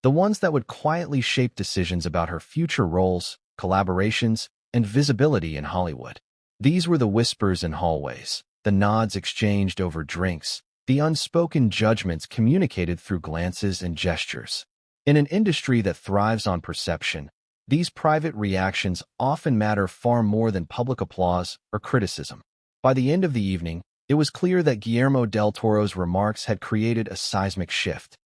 The ones that would quietly shape decisions about her future roles, collaborations, and visibility in Hollywood. These were the whispers in hallways, the nods exchanged over drinks, the unspoken judgments communicated through glances and gestures. In an industry that thrives on perception, these private reactions often matter far more than public applause or criticism. By the end of the evening, it was clear that Guillermo del Toro's remarks had created a seismic shift.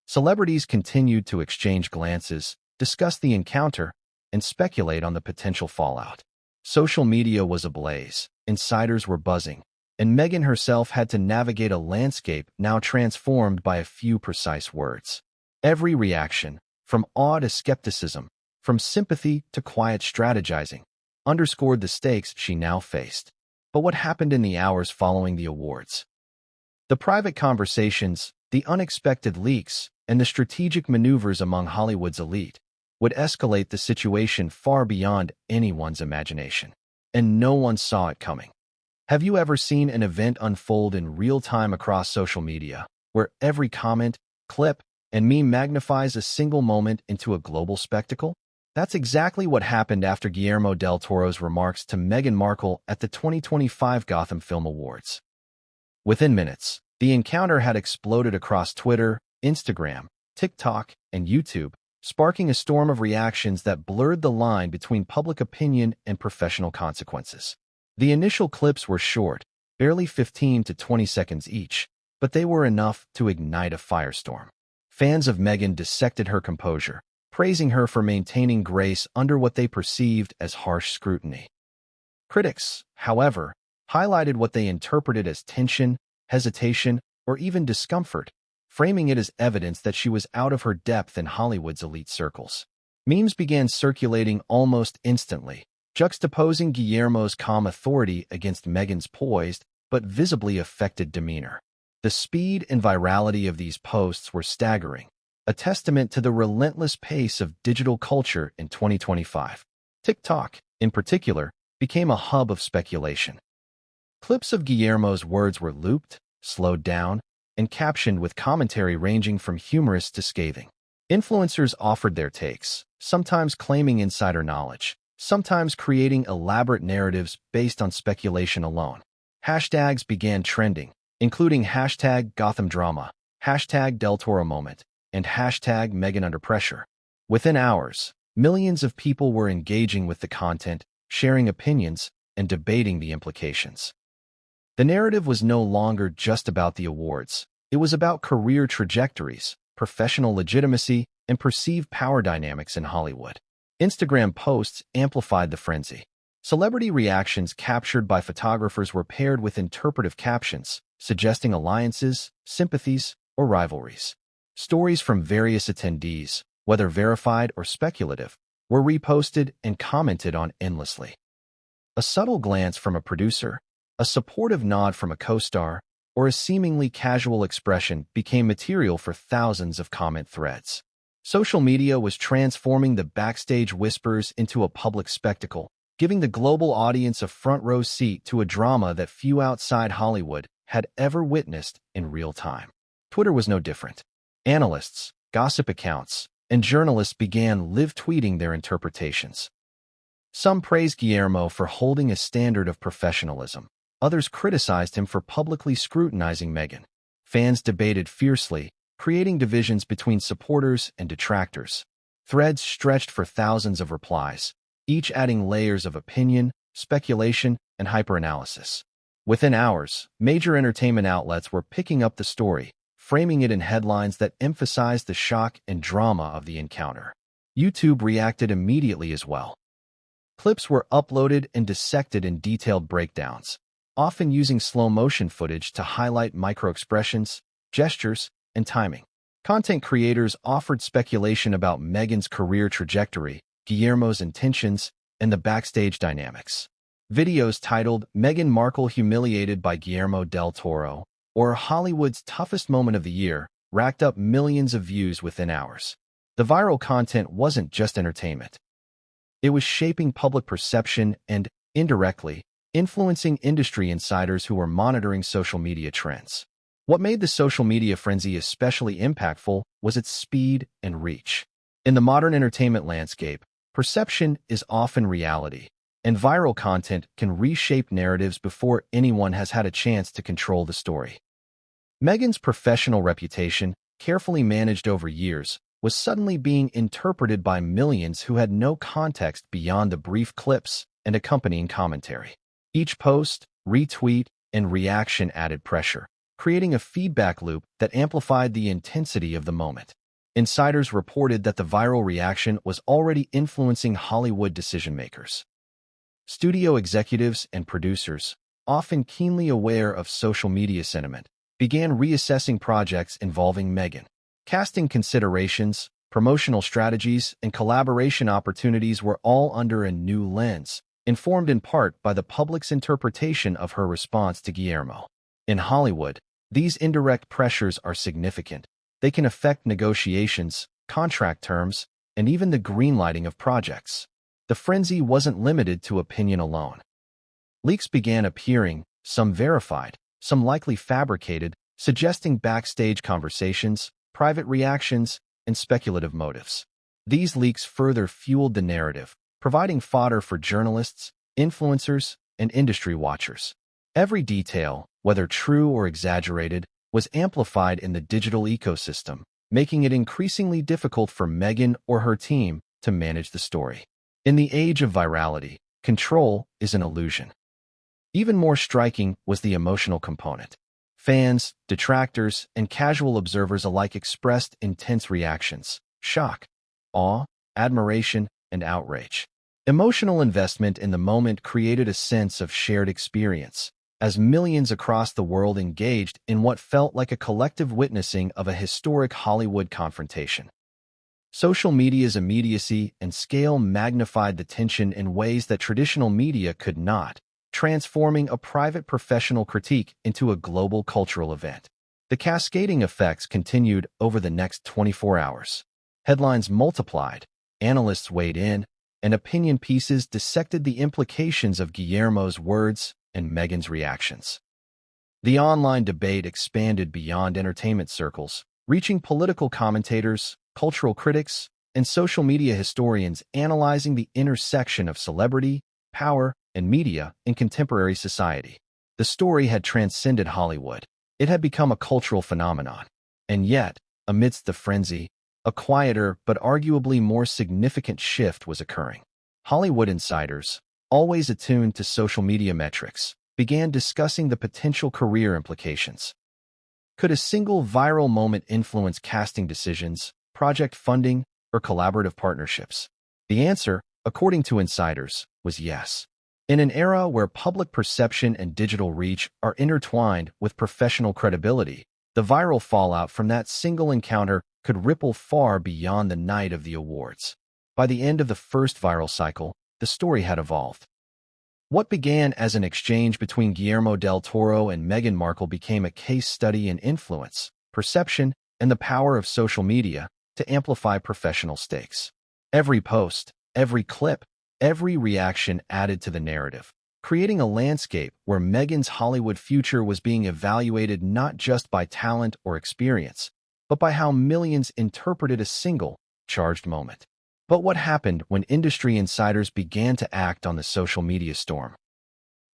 Celebrities continued to exchange glances, discuss the encounter, and speculate on the potential fallout. Social media was ablaze, insiders were buzzing, and Meghan herself had to navigate a landscape now transformed by a few precise words. Every reaction, from awe to skepticism, from sympathy to quiet strategizing, underscored the stakes she now faced. But what happened in the hours following the awards? The private conversations, the unexpected leaks, and the strategic maneuvers among Hollywood's elite would escalate the situation far beyond anyone's imagination. And no one saw it coming. Have you ever seen an event unfold in real time across social media, where every comment, clip, and meme magnifies a single moment into a global spectacle? That's exactly what happened after Guillermo del Toro's remarks to Meghan Markle at the 2025 Gotham Film Awards. Within minutes, the encounter had exploded across Twitter, Instagram, TikTok, and YouTube, sparking a storm of reactions that blurred the line between public opinion and professional consequences. The initial clips were short, barely 15 to 20 seconds each, but they were enough to ignite a firestorm. Fans of Meghan dissected her composure, praising her for maintaining grace under what they perceived as harsh scrutiny. Critics, however, highlighted what they interpreted as tension, hesitation, or even discomfort, framing it as evidence that she was out of her depth in Hollywood's elite circles. Memes began circulating almost instantly, juxtaposing Guillermo's calm authority against Meghan's poised but visibly affected demeanor. The speed and virality of these posts were staggering, a testament to the relentless pace of digital culture in 2025. TikTok, in particular, became a hub of speculation. Clips of Guillermo's words were looped, slowed down, and captioned with commentary ranging from humorous to scathing. Influencers offered their takes, sometimes claiming insider knowledge, sometimes creating elaborate narratives based on speculation alone. Hashtags began trending, including hashtag Gotham Drama, hashtag Del Toro Moment, and hashtag Meghan Under Pressure. Within hours, millions of people were engaging with the content, sharing opinions, and debating the implications. The narrative was no longer just about the awards. It was about career trajectories, professional legitimacy, and perceived power dynamics in Hollywood. Instagram posts amplified the frenzy. Celebrity reactions captured by photographers were paired with interpretive captions, suggesting alliances, sympathies, or rivalries. Stories from various attendees, whether verified or speculative, were reposted and commented on endlessly. A subtle glance from a producer, a supportive nod from a co-star, or a seemingly casual expression became material for thousands of comment threads. Social media was transforming the backstage whispers into a public spectacle, giving the global audience a front-row seat to a drama that few outside Hollywood had ever witnessed in real time. Twitter was no different. Analysts, gossip accounts, and journalists began live tweeting their interpretations. Some praised Guillermo for holding a standard of professionalism. Others criticized him for publicly scrutinizing Meghan. Fans debated fiercely, creating divisions between supporters and detractors. Threads stretched for thousands of replies, each adding layers of opinion, speculation, and hyperanalysis. Within hours, major entertainment outlets were picking up the story, framing it in headlines that emphasized the shock and drama of the encounter. YouTube reacted immediately as well. Clips were uploaded and dissected in detailed breakdowns, often using slow-motion footage to highlight micro-expressions, gestures, and timing. Content creators offered speculation about Meghan's career trajectory, Guillermo's intentions, and the backstage dynamics. Videos titled Meghan Markle Humiliated by Guillermo del Toro, or Hollywood's Toughest Moment of the Year, racked up millions of views within hours. The viral content wasn't just entertainment. It was shaping public perception and, indirectly, influencing industry insiders who were monitoring social media trends. What made the social media frenzy especially impactful was its speed and reach. In the modern entertainment landscape, perception is often reality, and viral content can reshape narratives before anyone has had a chance to control the story. Meghan's professional reputation, carefully managed over years, was suddenly being interpreted by millions who had no context beyond the brief clips and accompanying commentary. Each post, retweet, and reaction added pressure, creating a feedback loop that amplified the intensity of the moment. Insiders reported that the viral reaction was already influencing Hollywood decision-makers. Studio executives and producers, often keenly aware of social media sentiment, began reassessing projects involving Meghan. Casting considerations, promotional strategies, and collaboration opportunities were all under a new lens, informed in part by the public's interpretation of her response to Guillermo. In Hollywood, these indirect pressures are significant. They can affect negotiations, contract terms, and even the greenlighting of projects. The frenzy wasn't limited to opinion alone. Leaks began appearing, some verified, some likely fabricated, suggesting backstage conversations, private reactions, and speculative motives. These leaks further fueled the narrative, providing fodder for journalists, influencers, and industry watchers. Every detail, whether true or exaggerated, was amplified in the digital ecosystem, making it increasingly difficult for Meghan or her team to manage the story. In the age of virality, control is an illusion. Even more striking was the emotional component. Fans, detractors, and casual observers alike expressed intense reactions: shock, awe, admiration, and outrage. Emotional investment in the moment created a sense of shared experience, as millions across the world engaged in what felt like a collective witnessing of a historic Hollywood confrontation. Social media's immediacy and scale magnified the tension in ways that traditional media could not, transforming a private professional critique into a global cultural event. The cascading effects continued over the next 24 hours. Headlines multiplied, analysts weighed in, and opinion pieces dissected the implications of Guillermo's words and Meghan's reactions. The online debate expanded beyond entertainment circles, reaching political commentators, cultural critics, and social media historians analyzing the intersection of celebrity, power, and media in contemporary society. The story had transcended Hollywood. It had become a cultural phenomenon. And yet, amidst the frenzy, a quieter but arguably more significant shift was occurring. Hollywood insiders, always attuned to social media metrics, began discussing the potential career implications. Could a single viral moment influence casting decisions, project funding, or collaborative partnerships? The answer, according to insiders, was yes. In an era where public perception and digital reach are intertwined with professional credibility, the viral fallout from that single encounter could ripple far beyond the night of the awards. By the end of the first viral cycle, the story had evolved. What began as an exchange between Guillermo del Toro and Meghan Markle became a case study in influence, perception, and the power of social media to amplify professional stakes. Every post, every clip, every reaction added to the narrative, creating a landscape where Meghan's Hollywood future was being evaluated not just by talent or experience, but by how millions interpreted a single, charged moment. But what happened when industry insiders began to act on the social media storm?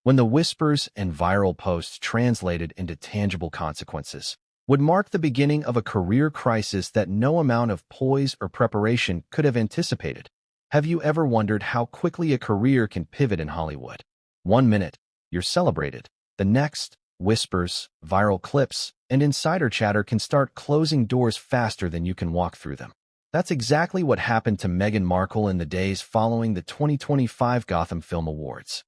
When the whispers and viral posts translated into tangible consequences, would mark the beginning of a career crisis that no amount of poise or preparation could have anticipated. Have you ever wondered how quickly a career can pivot in Hollywood? 1 minute, you're celebrated. The next, whispers, viral clips, and insider chatter can start closing doors faster than you can walk through them. That's exactly what happened to Meghan Markle in the days following the 2025 Gotham Film Awards.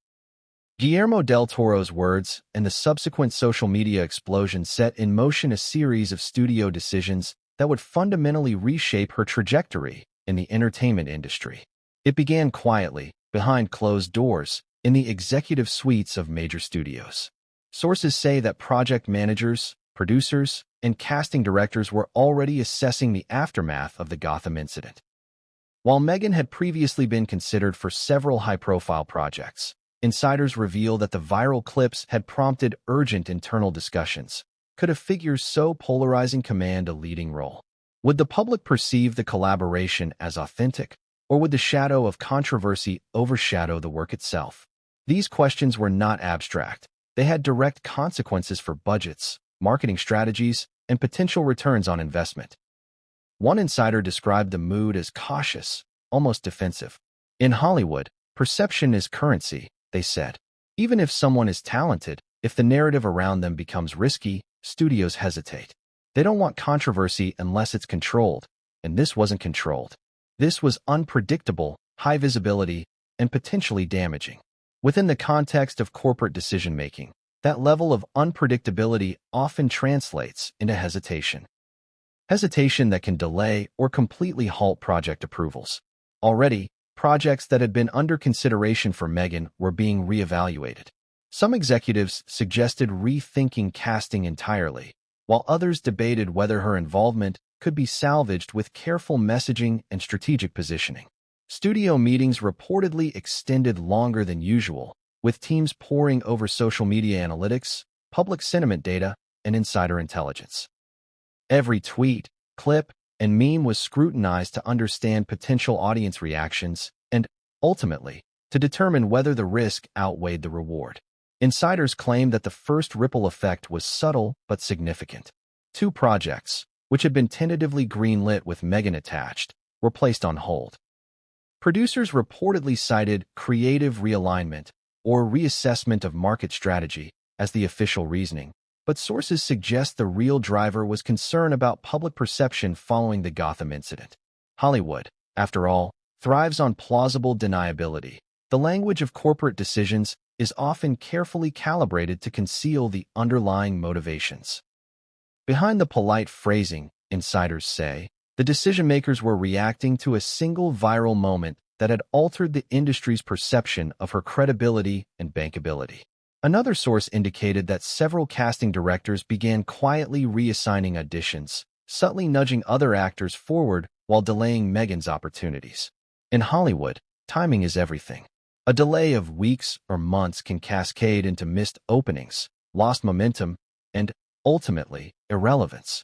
Guillermo del Toro's words and the subsequent social media explosion set in motion a series of studio decisions that would fundamentally reshape her trajectory in the entertainment industry. It began quietly, behind closed doors, in the executive suites of major studios. Sources say that project managers, producers, and casting directors were already assessing the aftermath of the Gotham incident. While Meghan had previously been considered for several high-profile projects, insiders reveal that the viral clips had prompted urgent internal discussions. Could a figure so polarizing command a leading role? Would the public perceive the collaboration as authentic, or would the shadow of controversy overshadow the work itself? These questions were not abstract. They had direct consequences for budgets, marketing strategies, and potential returns on investment. One insider described the mood as cautious, almost defensive. In Hollywood, perception is currency, they said. Even if someone is talented, if the narrative around them becomes risky, studios hesitate. They don't want controversy unless it's controlled, and this wasn't controlled. This was unpredictable, high visibility, and potentially damaging. Within the context of corporate decision-making, that level of unpredictability often translates into hesitation. Hesitation that can delay or completely halt project approvals. Already, projects that had been under consideration for Meghan were being reevaluated. Some executives suggested rethinking casting entirely, while others debated whether her involvement could be salvaged with careful messaging and strategic positioning. Studio meetings reportedly extended longer than usual, with teams poring over social media analytics, public sentiment data, and insider intelligence. Every tweet, clip, and meme was scrutinized to understand potential audience reactions and, ultimately, to determine whether the risk outweighed the reward. Insiders claim that the first ripple effect was subtle but significant. Two projects, which had been tentatively greenlit with Meghan attached, were placed on hold. Producers reportedly cited creative realignment or reassessment of market strategy as the official reasoning, but sources suggest the real driver was concern about public perception following the Gotham incident. Hollywood, after all, thrives on plausible deniability. The language of corporate decisions is often carefully calibrated to conceal the underlying motivations. Behind the polite phrasing, insiders say, the decision-makers were reacting to a single viral moment that had altered the industry's perception of her credibility and bankability. Another source indicated that several casting directors began quietly reassigning auditions, subtly nudging other actors forward while delaying Meghan's opportunities. In Hollywood, timing is everything. A delay of weeks or months can cascade into missed openings, lost momentum, and, ultimately, irrelevance.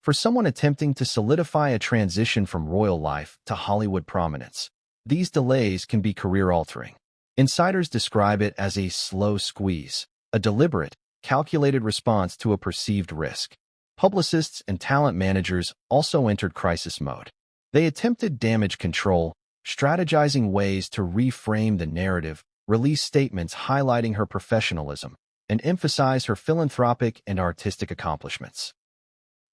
For someone attempting to solidify a transition from royal life to Hollywood prominence, these delays can be career-altering. Insiders describe it as a slow squeeze, a deliberate, calculated response to a perceived risk. Publicists and talent managers also entered crisis mode. They attempted damage control, strategizing ways to reframe the narrative, release statements highlighting her professionalism, and emphasize her philanthropic and artistic accomplishments.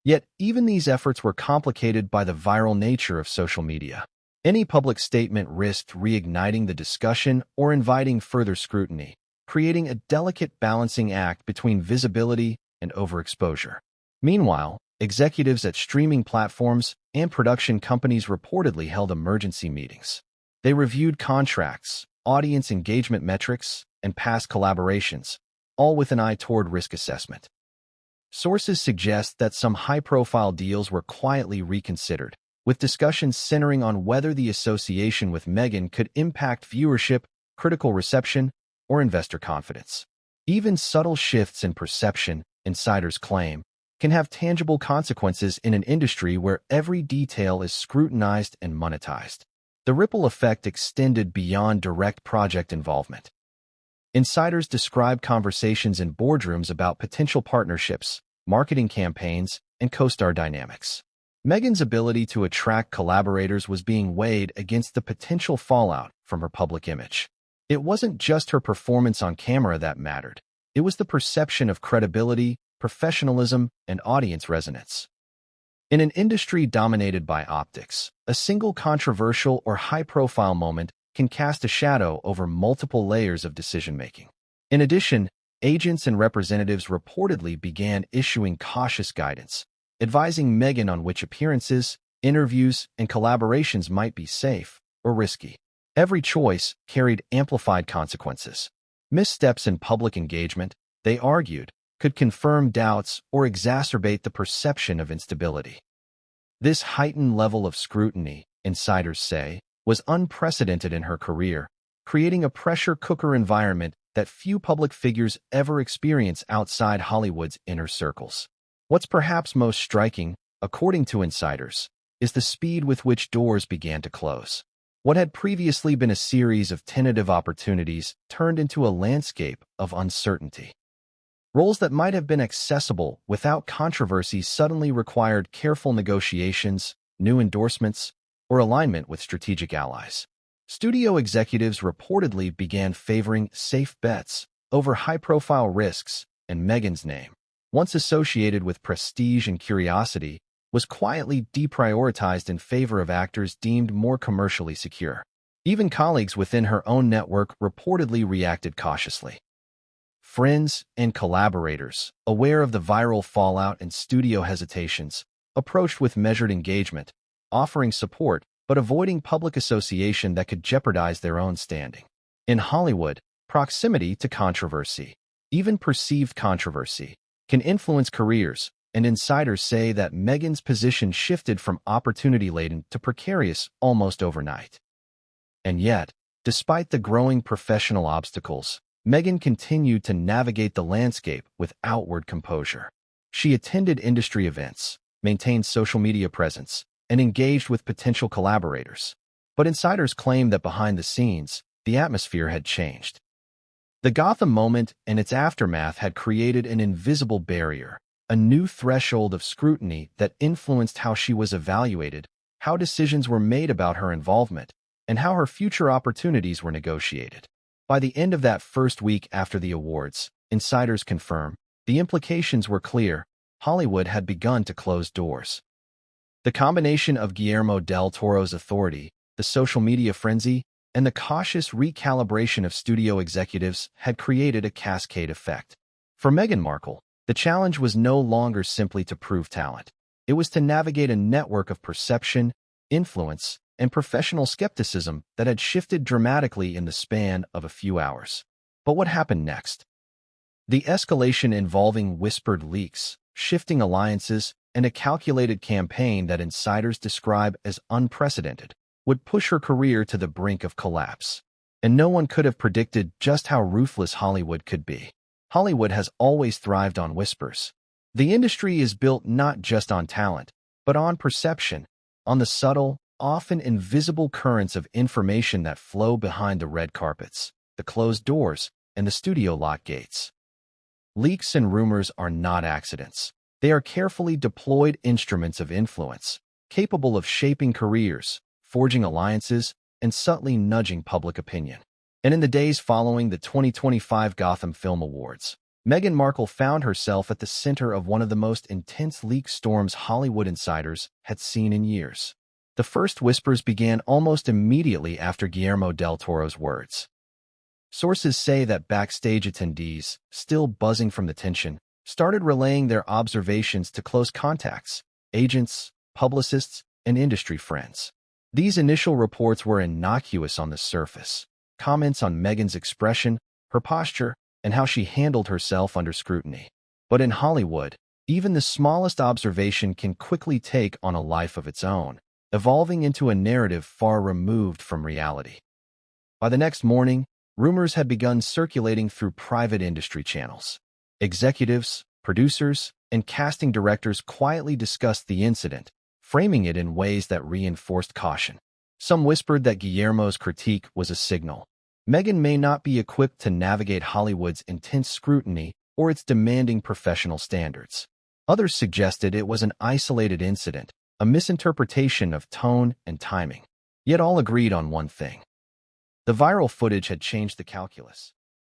Yet, even these efforts were complicated by the viral nature of social media. Any public statement risked reigniting the discussion or inviting further scrutiny, creating a delicate balancing act between visibility and overexposure. Meanwhile, executives at streaming platforms and production companies reportedly held emergency meetings. They reviewed contracts, audience engagement metrics, and past collaborations, all with an eye toward risk assessment. Sources suggest that some high-profile deals were quietly reconsidered, with discussions centering on whether the association with Meghan could impact viewership, critical reception, or investor confidence. Even subtle shifts in perception, insiders claim, can have tangible consequences in an industry where every detail is scrutinized and monetized. The ripple effect extended beyond direct project involvement. Insiders describe conversations in boardrooms about potential partnerships, marketing campaigns, and co-star dynamics. Meghan's ability to attract collaborators was being weighed against the potential fallout from her public image. It wasn't just her performance on camera that mattered. It was the perception of credibility, professionalism, and audience resonance. In an industry dominated by optics, a single controversial or high-profile moment can cast a shadow over multiple layers of decision-making. In addition, agents and representatives reportedly began issuing cautious guidance, advising Meghan on which appearances, interviews, and collaborations might be safe or risky. Every choice carried amplified consequences. Missteps in public engagement, they argued, could confirm doubts or exacerbate the perception of instability. This heightened level of scrutiny, insiders say, was unprecedented in her career, creating a pressure cooker environment that few public figures ever experience outside Hollywood's inner circles. What's perhaps most striking, according to insiders, is the speed with which doors began to close. What had previously been a series of tentative opportunities turned into a landscape of uncertainty. Roles that might have been accessible without controversy suddenly required careful negotiations, new endorsements, or alignment with strategic allies. Studio executives reportedly began favoring safe bets over high-profile risks, and Meghan's name, once associated with prestige and curiosity, was quietly deprioritized in favor of actors deemed more commercially secure. Even colleagues within her own network reportedly reacted cautiously. Friends and collaborators, aware of the viral fallout and studio hesitations, approached with measured engagement, offering support but avoiding public association that could jeopardize their own standing. In Hollywood, proximity to controversy, even perceived controversy, can influence careers, and insiders say that Meghan's position shifted from opportunity-laden to precarious almost overnight. And yet, despite the growing professional obstacles, Meghan continued to navigate the landscape with outward composure. She attended industry events, maintained social media presence, and engaged with potential collaborators. But insiders claimed that behind the scenes, the atmosphere had changed. The Gotham moment and its aftermath had created an invisible barrier, a new threshold of scrutiny that influenced how she was evaluated, how decisions were made about her involvement, and how her future opportunities were negotiated. By the end of that first week after the awards, insiders confirm, the implications were clear. Hollywood had begun to close doors. The combination of Guillermo del Toro's authority, the social media frenzy, and the cautious recalibration of studio executives had created a cascade effect. For Meghan Markle, the challenge was no longer simply to prove talent. It was to navigate a network of perception, influence, and professional skepticism that had shifted dramatically in the span of a few hours. But what happened next? The escalation involving whispered leaks, shifting alliances, and a calculated campaign that insiders describe as unprecedented would push her career to the brink of collapse. And no one could have predicted just how ruthless Hollywood could be. Hollywood has always thrived on whispers. The industry is built not just on talent, but on perception, on the subtle, often invisible currents of information that flow behind the red carpets, the closed doors, and the studio lock gates. Leaks and rumors are not accidents. They are carefully deployed instruments of influence, capable of shaping careers, forging alliances, and subtly nudging public opinion. And in the days following the 2025 Gotham Film Awards, Meghan Markle found herself at the center of one of the most intense leak storms Hollywood insiders had seen in years. The first whispers began almost immediately after Guillermo del Toro's words. Sources say that backstage attendees, still buzzing from the tension, started relaying their observations to close contacts, agents, publicists, and industry friends. These initial reports were innocuous on the surface. Comments on Meghan's expression, her posture, and how she handled herself under scrutiny. But in Hollywood, even the smallest observation can quickly take on a life of its own, evolving into a narrative far removed from reality. By the next morning, rumors had begun circulating through private industry channels. Executives, producers, and casting directors quietly discussed the incident, framing it in ways that reinforced caution. Some whispered that Guillermo's critique was a signal. Meghan may not be equipped to navigate Hollywood's intense scrutiny or its demanding professional standards. Others suggested it was an isolated incident, a misinterpretation of tone and timing. Yet all agreed on one thing. The viral footage had changed the calculus.